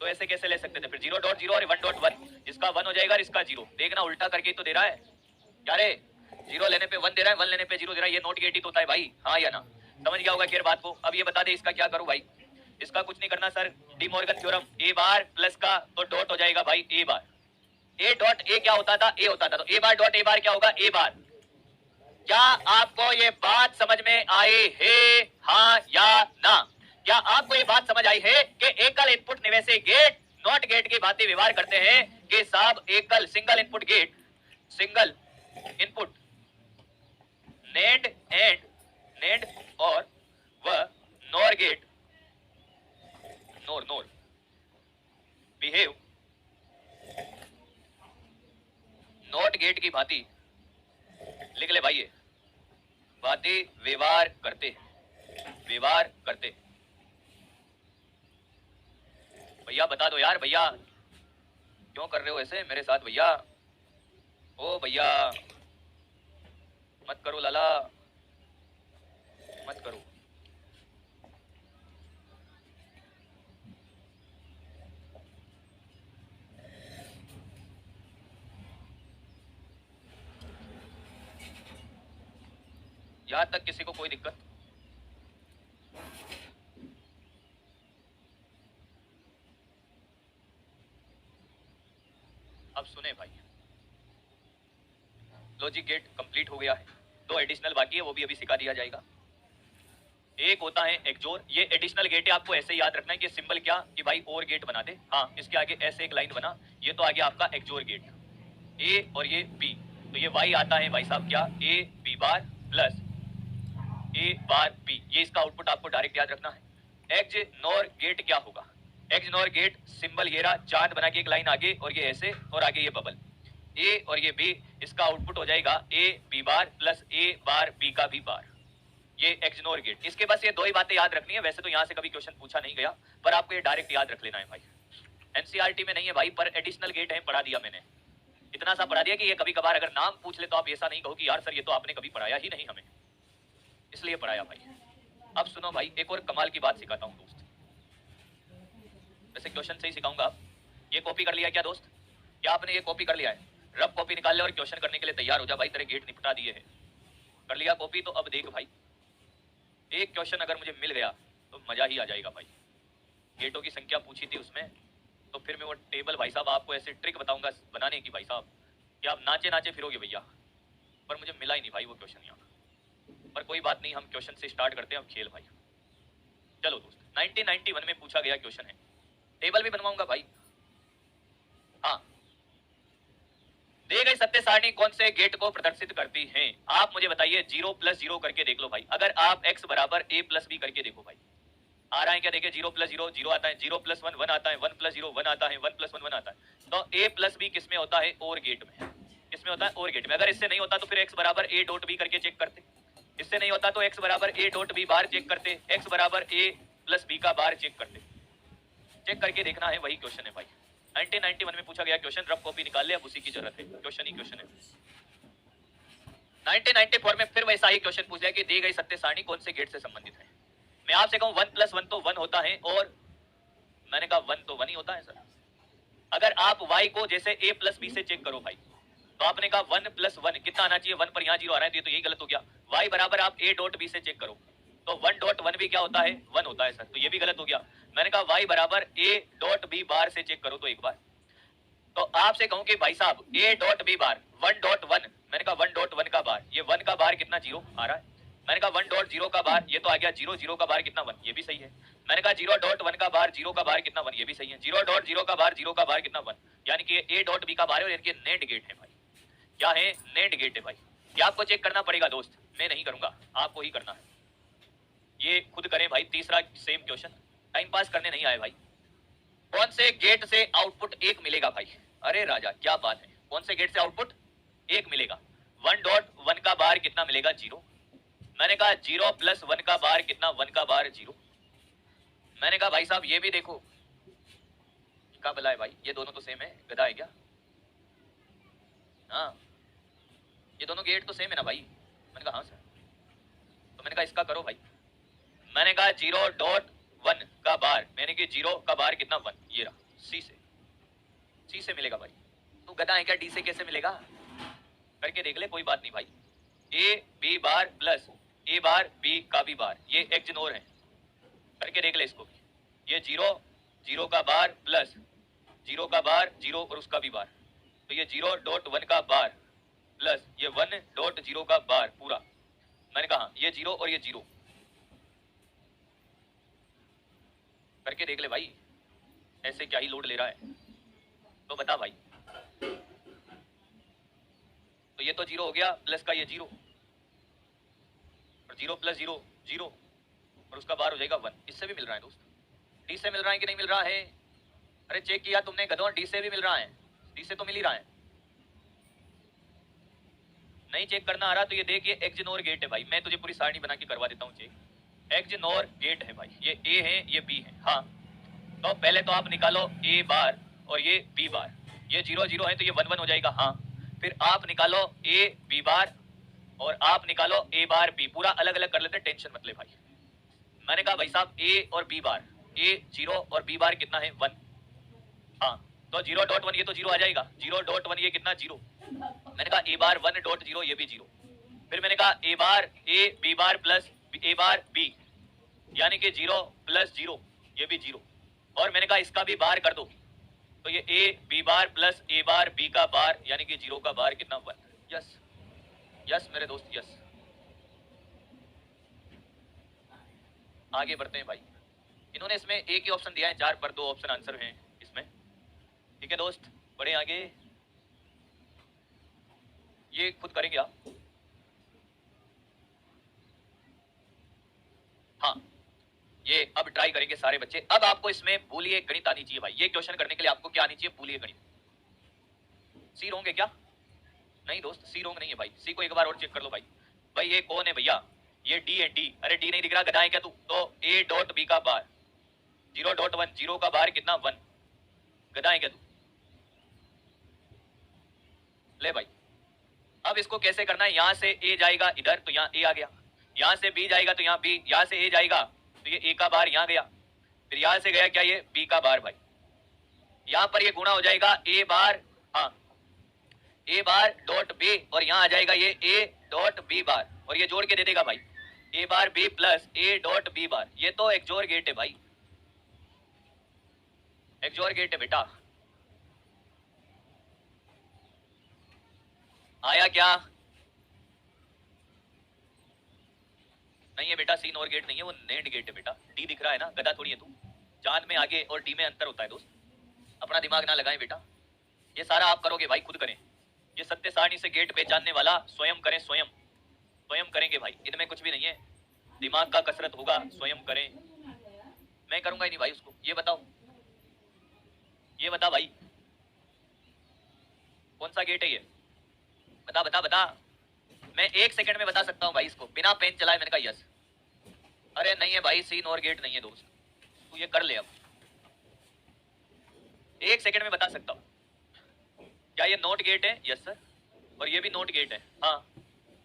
तो ऐसे कैसे ले सकते थे फिर? 0.0 और 1.1, इसका 1 हो जाएगा और इसका 0। देखना उल्टा करके तो दे रहा है क्या रे? 0 लेने पे 1 दे रहा है, 1 लेने पे 0 दे रहा है। ये नोट गेट ही तो होता है भाई, हाँ या ना? समझ गया होगा खैर बात को। अब ये बता दे इसका क्या करूं भाई? इसका कुछ नहीं करना सर, डी मॉर्गन थ्योरम, ए बार प्लस का तो डॉट हो जाएगा भाई A bar. A dot A क्या होता था? ए होता था, तो ए बार डॉट ए बार क्या होगा? ए बार। क्या आपको ये बात समझ में आई है? हाँ या ना? क्या आपको ये बात समझ आई है कि एकल इनपुट निवेशी गेट नॉट गेट की भांति व्यवहार करते हैं कि साहब एकल single input gate, single input NAND and NAND और वह NOR gate, NOR behave NOT gate की भांति, लिख ले भाई, ये भांति व्यवहार करते भैया बता दो यार, भैया क्यों कर रहे हो ऐसे मेरे साथ भैया? ओ भैया मत करो लाला, मत करो। यहां तक किसी को कोई दिक्कत? अब सुने भाई, लॉजिक गेट कंप्लीट हो गया है, 2 एडिशनल बाकी है, वो भी अभी सिखा दिया जाएगा। एक होता है एक्जोर, ये एडिशनल गेट है, आपको ऐसे याद रखना है कि सिंबल क्या कि भाई और गेट बना दे। हाँ, इसके आगे ऐसे एक लाइन बना, ये तो आ गया आपका एक्जोर गेट। ए और ये बी, तो ये वाई आता है भाई साहब क्या, A B bar plus A bar B, ये इसका आउटपुट आपको डायरेक्ट याद रखना है। एक्ज नॉर गेट क्या होगा, एक्ज नॉर गेट सिंबल ये रहा, चांद बना के एक लाइन आगे और ये ऐसे और आगे ये बबल, ए और ये बी, इसका आउटपुट हो जाएगा A B bar plus A bar B का बी बार, ये एक्सनोर गेट। इसके बस ये 2 ही बातें याद रखनी है। वैसे तो यहाँ से कभी क्वेश्चन पूछा नहीं गया, पर आपको ये डायरेक्ट याद रख लेना है भाई। एनसीईआरटी में नहीं है भाई, पर एडिशनल गेट है, पढ़ा दिया मैंने, इतना सा पढ़ा दिया कि ये कभी कभार अगर नाम पूछ ले तो आप ऐसा नहीं कहो कि यार सर ये तो आपने कभी पढ़ाया ही नहीं हमें, इसलिए पढ़ाया भाई। अब सुनो भाई, एक और कमाल की बात सिखाता हूँ दोस्त, वैसे क्वेश्चन से ही सिखाऊंगा। आप ये कॉपी कर लिया क्या दोस्त, क्या आपने ये कॉपी कर लिया है? रफ कॉपी निकाल ले और क्वेश्चन करने के लिए तैयार हो जा भाई, तेरे गेट निपटा दिए हैं। कर लिया कॉपी? तो अब देख भाई, एक क्वेश्चन अगर मुझे मिल गया तो मजा ही आ जाएगा भाई। गेटों की संख्या पूछी थी उसमें, तो फिर मैं वो टेबल भाई साहब आपको ऐसे ट्रिक बताऊंगा बनाने की भाई साहब कि आप नाचे नाचे फिरोगे भैया, पर मुझे मिला ही नहीं भाई वो क्वेश्चन यहाँ। पर कोई बात नहीं, हम क्वेश्चन से स्टार्ट करते हैं अब खेल भाई। चलो दोस्त, 1991 में पूछा गया क्वेश्चन है, टेबल भी बनवाऊंगा भाई। हाँ, दी गई सत्य सारणी कौन से गेट को प्रदर्शित करती है? आप मुझे बताइए, 0 + 0 करके देख लो भाई। अगर आप x बराबर a + b करके देखो भाई, आ रहा है क्या? देखिए 0 + 0 0 आता है, 0 + 1 1 आता है, 1 + 0 1 आता है, 1 + 1 1 आता है। तो a + b किस में होता है? और गेट में। किस में होता है? और गेट में। अगर इससे नहीं होता तो फिर x बराबर a डॉट b करके चेक करते, इससे नहीं होता तो x बराबर a dot b bar check करते, x बराबर a + b का बार चेक करते। चेक करके देखना है, वही क्वेश्चन है भाई। 1991 में पूछा गया क्वेश्चन, रफ कॉपी निकाल ले, अब उसी की जरूरत है, क्वेश्चन ही क्वेश्चन है। 1994 में फिर वैसा ही क्वेश्चन पूछ लिया कि दी गई सत्य सारणी कौन से गेट से संबंधित है। मैं आपसे कहूं 1 + 1 तो 1 होता है, और मैंने कहा 1 तो 1 ही होता है सर। अगर आप y को जैसे a + b से चेक करो भाई, तो आपने कहा 1 + 1 कितना आना चाहिए, 1 पर यहाँ 0 आ रहा है, तो यही गलत हो गया। y बराबर आप a डॉट b से चेक करो, तो 1 डॉट 1 भी क्या होता है? 1 होता है सर, तो ये भी गलत हो गया। मैंने कहा y बराबर a डॉट b बार से चेक करो, तो एक बार। तो आपसे कहूं कि भाई साहब a dot b bar 1 dot 1, मैंने कहा 1 डॉट 1 का बार, ये 1 का बार कितना? 0 आ रहा है। मैंने कहा 1 डॉट 0 का बार, ये तो आ गया 0, 0 का बार कितना? 1, ये भी सही है। मैंने कहा 0 डॉट 1 का बार, 0 का बार कितना? 1, ये भी सही है। 0 डॉट 0 का बार, 0 का बार कितना? 1, यानी कि ये a डॉट b का बार है और इनके नेट गेट है भाई। क्या है? नेट गेट है भाई। ये आपको चेक करना पड़ेगा दोस्त, मैं नहीं करूंगा, आपको ही करना है। ये खुद करें भाई। तीसरा सेम क्वेश्चन, टाइम पास करने नहीं आए भाई। कौन से गेट से आउटपुट 1 मिलेगा भाई? अरे राजा क्या बात है, कौन से गेट से आउटपुट 1 मिलेगा? 1 डॉट 1 का बार कितना मिलेगा? 0। मैंने कहा 0 + 1 का बार कितना? 1 का बार 0। मैंने कहा भाई साहब ये भी देखो, क्या भला है भाई, ये दोनों तो सेम है, गधा है क्या? हाँ, ये दोनों गेट तो सेम है ना भाई। मैंने कहा हाँ सर, तो मैंने कहा इसका करो भाई। मैंने कहा 0 डॉट 1 का बार, मैंने कि 0 का बार कितना? 1, ये रहा, सी से मिलेगा भाई। तो गधा है क्या, डी से कैसे मिलेगा? करके देख ले, कोई बात नहीं भाई। A B bar plus A bar B का बी बार, ये एक्सनोर है, करके देख ले इसको भी। ये 0 0 का बार प्लस 0 का बार 0 और उसका भी बार, तो ये 0 डॉट 1 का बार प्लस ये 1 डॉट 0 का बार पूरा। मैंने कहा ये 0 और ये 0, करके देख ले भाई, ऐसे क्या ही लोड ले रहा है, तो बता भाई। तो ये तो 0 हो गया, प्लस का ये 0, और 0 + 0 0, और उसका बार हो जाएगा 1। इससे भी मिल रहा है दोस्त, डी से मिल रहा है कि नहीं मिल रहा है? अरे चेक किया तुमने गधों, डी से भी मिल रहा है, डी से तो मिल ही रहा है। नहीं चेक करना आ रहा तो ये देख, ये एक्सनोर गेट है भाई। मैं तुझे पूरी सारणी बना के करवा देता हूँ चेक। एक्सनोर गेट है भाई, ये ए है ये बी है। हाँ, तो पहले तो आप निकालो ए बार और ये बी बार, ये 0 0 है तो ये 1 1 हो जाएगा। हाँ, फिर आप निकालो ए बी बार और आप निकालो ए बार बी, पूरा अलग अलग कर लेते, टेंशन मत ले भाई। मैंने कहा भाई साहब ए और बी बार, ए 0 और बी बार कितना है? 1। हाँ, तो 0 डॉट 1 ये तो 0 आ जाएगा, 0 डॉट 1 ये कितना? 0। मैंने कहा ए बार 1 डॉट 0 ये भी 0, फिर मैंने कहा A bar A B bar plus A bar B, यानी कि 0 प्लस 0, ये भी 0, और मैंने कहा इसका भी बार कर दो, तो ये A B bar plus A bar B का बार यानी कि 0 का बार कितना 1। यस यस मेरे दोस्त यस। आगे बढ़ते हैं भाई, इन्होंने इसमें एक ही ऑप्शन दिया है, 4 पर 2 ऑप्शन आंसर हैं इसमें, ठीक है दोस्त। बढ़े आगे, ये खुद करेंगे आप। हाँ ये अब ट्राई करेंगे सारे बच्चे। अब आपको इसमें बूलिये गणित आनी चाहिए भाई, ये क्वेश्चन करने के लिए आपको क्या आनी चाहिए, बूलिये गणित। सी रोंग है क्या? नहीं दोस्त सी रोंग नहीं है भाई, सी को एक बार और चेक कर लो भाई। भाई ये कौन है भैया, ये डी है डी। अरे डी नहीं दिख रहा, गधा है क्या तू? तो ए डॉट बी का बार 0.1, 0 का बार कितना 1, गधा है क्या तू? ले भाई अब इसको कैसे करना है, यहां से ए जाएगा इधर तो यहाँ ए आ गया, यहां से बी जाएगा तो यहाँ बी, यहां से ए जाएगा तो ये ए का बार यहाँ गया, फिर यहां से गया क्या ये बी का बार भाई, यहां पर ये गुणा हो जाएगा ए बार, हाँ ए बार डॉट बी, और यहां आ जाएगा ये ए डॉट बी बार, और ये जोड़ के दे देगा भाई A bar B plus A dot B bar. ये तो एक्सोर गेट है भाई, एक्सोर गेट है बेटा। आया क्या? नहीं है बेटा, सी नॉर गेट नहीं है, वो नेंड गेट है बेटा। डी दिख रहा है ना, गधा थोड़ी है तू। चांद में आगे और डी में अंतर होता है दोस्त, अपना दिमाग ना लगाएं बेटा। ये सारा आप करोगे भाई, खुद करें। ये सत्य सारणी से गेट पहचानने वाला स्वयं करें, स्वयं स्वयं करेंगे भाई, इनमें कुछ भी नहीं है, दिमाग का कसरत होगा, स्वयं करें। मैं करूंगा ही नहीं भाई उसको। ये बताओ, ये बता भाई कौन सा गेट है ये, बता बता बता। मैं 1 सेकंड में बता सकता हूँ भाई इसको, बिना पेन चलाए। मैंने कहा यस। अरे नहीं है भाई, सी नॉर गेट नहीं है दोस्त, तू ये कर ले अब। 1 सेकंड में बता सकता हूँ। क्या ये नोट गेट है? Yes sir. और ये भी नोट गेट है, हाँ।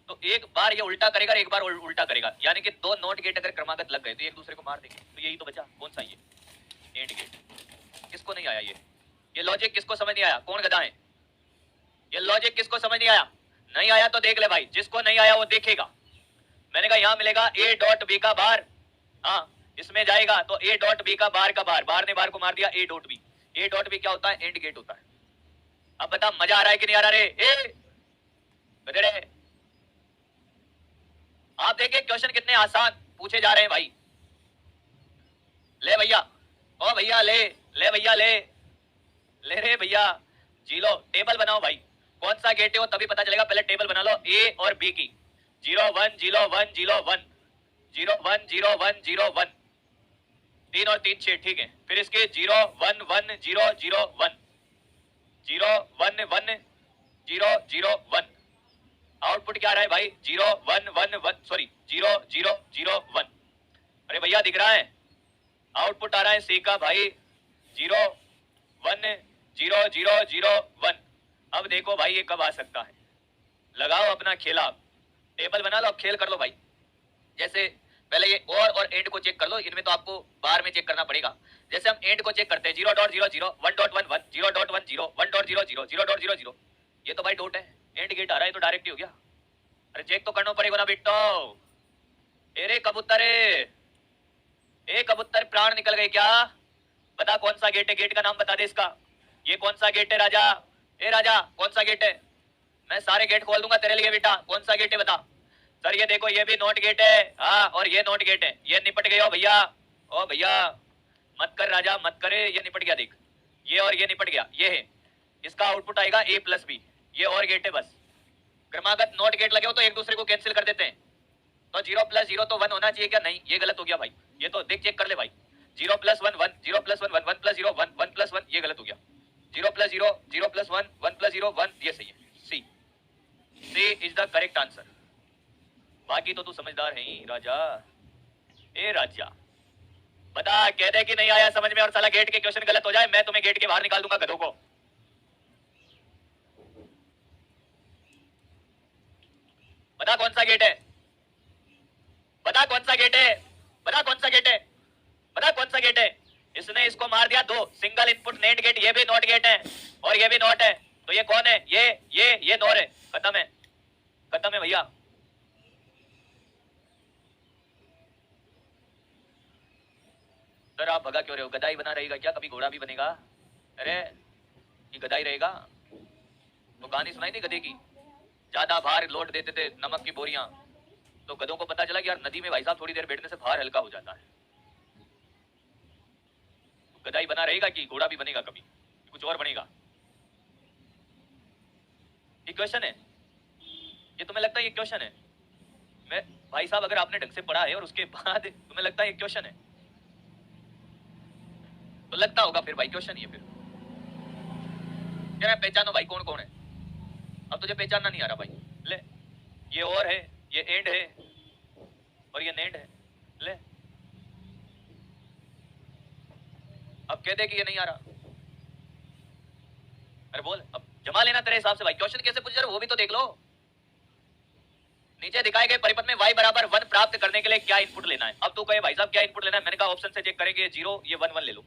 तो एक बार ये उल्टा करेगा, एक बार उल्टा करेगा, यानी कि 2 नोट गेट अगर क्रमागत लग गए तो एक दूसरे को मार देंगे। तो यही तो बचा, कौन सा ये एंड गेट। किसको नहीं आया ये लॉजिक किसको समझ नहीं आया? कौन गधा है? ये लॉजिक किसको समझ नहीं आया? नहीं आया तो देख ले भाई, जिसको नहीं आया वो देखेगा। मैंने कहा यहाँ मिलेगा ए डॉट बी का बार, हाँ इसमें जाएगा तो ए डॉट बी का बार का बार, बार ने बार को मार दिया, A dot B. A dot B क्या होता है? एंड गेट होता है। अब बता मजा आ रहा है कि नहीं आ रहा रे? ए आप देखिए क्वेश्चन कितने आसान पूछे जा रहे हैं भाई। ले भैया, ओ भैया ले, ले भैया ले, ले रे भैया जी लो। टेबल बनाओ भाई, कौन सा गेट है वो तभी पता चलेगा। पहले टेबल बना लो ए और बी की। 0 1 0 1 0 1 0 1 0 1 0 1, 3 और 3 6, ठीक है। फिर इसके 0 1 1 0 0 1 0 1 1 0 0 1। आउटपुट क्या आ रहा है भाई? 0 1 1 1 सॉरी 0 0 0 1। अरे भैया दिख रहा है? आउटपुट आ रहा है सी का भाई 0 1 0 0 0 1। अब देखो भाई ये कब आ सकता है, लगाओ अपना खेला। टेबल बना लो, खेल कर लो भाई। जैसे पहले ये और एंड को चेक कर लो, इनमें तो आपको बार में चेक करना पड़ेगा। जैसे हम एंड को चेक करते हैं 0.00 1.11 0.10 1.00 0.00, ये तो भाई डॉट है, एंड गेट आ रहा है तो डायरेक्ट ही हो गया। अरे चेक तो करना पड़ेगा ना बेटो। अरे कबूतर ए कबूतर प्राण निकल गए क्या? बता कौन सा गेट है, गेट का नाम बता दे इसका। ये कौन सा गेट है राजा? ए राजा कौन सा गेट है? मैं सारे गेट खोल दूंगा तेरे लिए बेटा, कौन सा गेट है बता। सर ये देखो ये भी नोट गेट है, हाँ और ये नोट गेट है। ये निपट गए हो भैया। ओ भैया मत कर राजा मत करे, ये निपट गया देख, ये और ये निपट गया। ये है इसका आउटपुट आएगा ए प्लस बी, ये और गेट है बस। क्रमागत नोट गेट लगे हो तो एक दूसरे को कैंसिल कर देते हैं। तो 0 + 0 तो 1 होना चाहिए क्या? नहीं, ये गलत हो गया भाई। ये तो देख चेक कर ले भाई, 0 + 1 1 0 + 1 1 1 + 0 1 1 + 1, ये गलत हो गया। 0 + 0 0 + 1 1 + 0 1, ये सही है। सी इज द करेक्ट आंसर। बाकी तो तू समझदार है ही राजा। ए राजा बता, कह दे कि नहीं आया समझ में और साला गेट के क्वेश्चन गलत हो जाए, मैं तुम्हें गेट के बाहर निकाल दूंगा गधों को। बता कौन सा गेट है, बता कौन सा गेट है, बता कौन सा गेट है, बता कौन सा गेट है। इसने इसको मार दिया 2, सिंगल इनपुट नेट गेट, ये भी नॉट गेट है और ये भी नॉट है। तो ये कौन है? ये नॉर है, खत्म है, खत्म है भैया। सर आप भगा क्यों रहे हो? गधा ही बना रहेगा क्या? कभी घोड़ा भी बनेगा? अरे ये गधा ही रहेगा। तो कहानी सुनाई थी गधे की, ज्यादा भार लोड देते थे नमक की बोरियां, तो गधों को पता चला कि यार नदी में भाई साहब थोड़ी देर बैठने से भार हल्का हो जाता है। तो गधा ही बना रहेगा कि घोड़ा भी बनेगा कभी, कुछ और बनेगा? ये क्वेश्चन है, ये तुम्हें लगता है ये क्वेश्चन है? मैं भाई साहब अगर आपने ढंग से पढ़ा है और उसके बाद तुम्हें लगता है ये क्वेश्चन है, तो लगता होगा फिर भाई क्वेश्चन ही है। फिर कह रहा है पहचानो भाई कौन कौन है। अब तुझे पहचानना नहीं आ रहा भाई, ले ये और है, ये एंड है और ये नेंड है। ले अब कह दे कि ये नहीं आ रहा। अरे बोल, अब जमा लेना तेरे हिसाब से भाई। क्वेश्चन कैसे पूछ रहे हो वो भी तो देख लो। नीचे दिखाए गए परिपथ में y बराबर 1 प्राप्त करने के लिए क्या इनपुट लेना है? अब तू कहे भाई साहब क्या इनपुट लेना है? मैंने कहा ऑप्शन से चेक करेंगे, 0 ये 1 1 ले लो।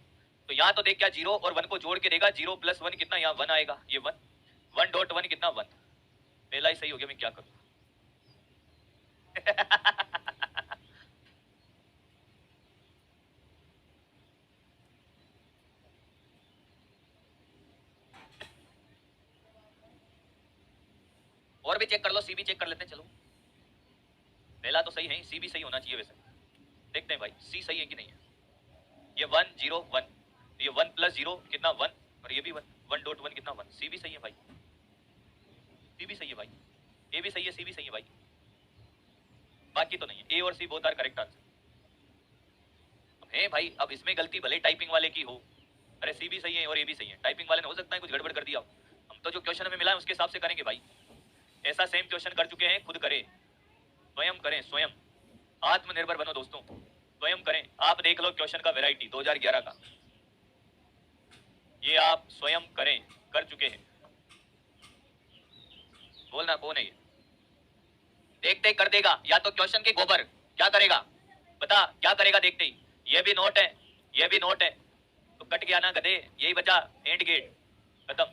तो यहाँ तो देख क्या 0 और 1 को जोड़ के देगा, 0 प्लस 1 कितना? यहाँ 1 आएगा, ये 1 1.1 कितना? 1। पहला ही सही हो गया, मैं क्या करूं? और भी चेक कर लो, सी भी चेक कर लेते हैं। चलो पहला तो सही है, सी भी सही होना चाहिए वैसे। देखते हैं भाई सी सही है कि नहीं है। ये 1 0 1, ये 1 प्लस 0 कितना? 1, और ये भी 1 1.1 कितना? 1। सी भी सही है भाई, सी भी सही है भाई, ए भी सही है, सी भी सही है भाई, बाकी तो नहीं है। ए और C both are correct answer है भाई। अब इसमें गलती भले टाइपिंग वाले की हो, अरे सी भी सही है और ए भी सही है, टाइपिंग वाले ने हो सकता है कुछ गड़बड़ कर दिया। हम तो जो क्वेश्चन हमें मिला है उसके हिसाब से करेंगे भाई। ऐसा सेम क्वेश्चन कर चुके हैं, खुद करें, स्वयं करें, स्वयं आत्मनिर्भर बनो दोस्तों, स्वयं करें। आप देख लो क्वेश्चन का वैरायटी 2011 का, ये आप स्वयं करें, कर चुके हैं। बोलना कौन है ये? देखते ही कर देगा, या तो क्वेश्चन के गोबर क्या करेगा बता, क्या करेगा देखते ही। ये भी नोट है, ये भी नोट है, तो कट गया ना गधे, यही बचा एंड गेट, खत्म।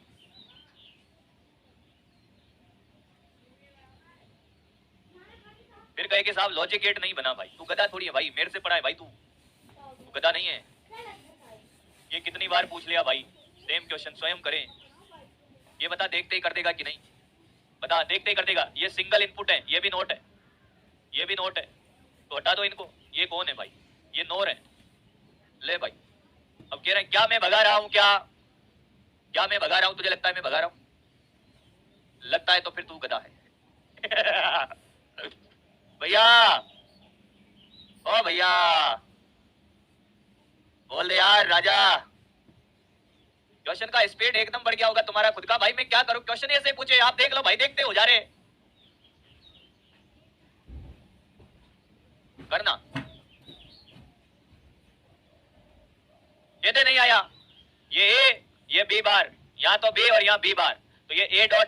फिर कहे कि साहब लॉजिक गेट नहीं बना भाई। तू गधा थोड़ी है भाई, मेरे से पढ़ा है भाई, तू गधा नहीं है। ये कितनी बार पूछ लिया भाई सेम क्वेश्चन, स्वयं करें। ये बता देखते ही कर देगा कि नहीं, बता देखते ही कर देगा। ये सिंगल इनपुट है, ये भी नोट है, ये भी नोट है, तो हटा दो इनको। ये कौन है भाई? ये नोर है। ले भाई, अब कह रहे हैं क्या मैं भगा रहा हूं? क्या मैं भगा रहा हूं? तुझे लगता है मैं भगा रहा हूं? लगता है तो फिर तू गधा है। भैया, ओ भैया बोल दे यार राजा। क्वेश्चन का स्पीड एकदम बढ़ गया होगा तुम्हारा खुद का। भाई मैं क्या करूं, क्वेश्चन ऐसे पूछे, आप देख लो भाई, देखते हो जा रहे करना। ये नहीं आया, ये ए, ये बी बार, यहाँ तो बी और यहाँ बी बार, तो ये ए डॉट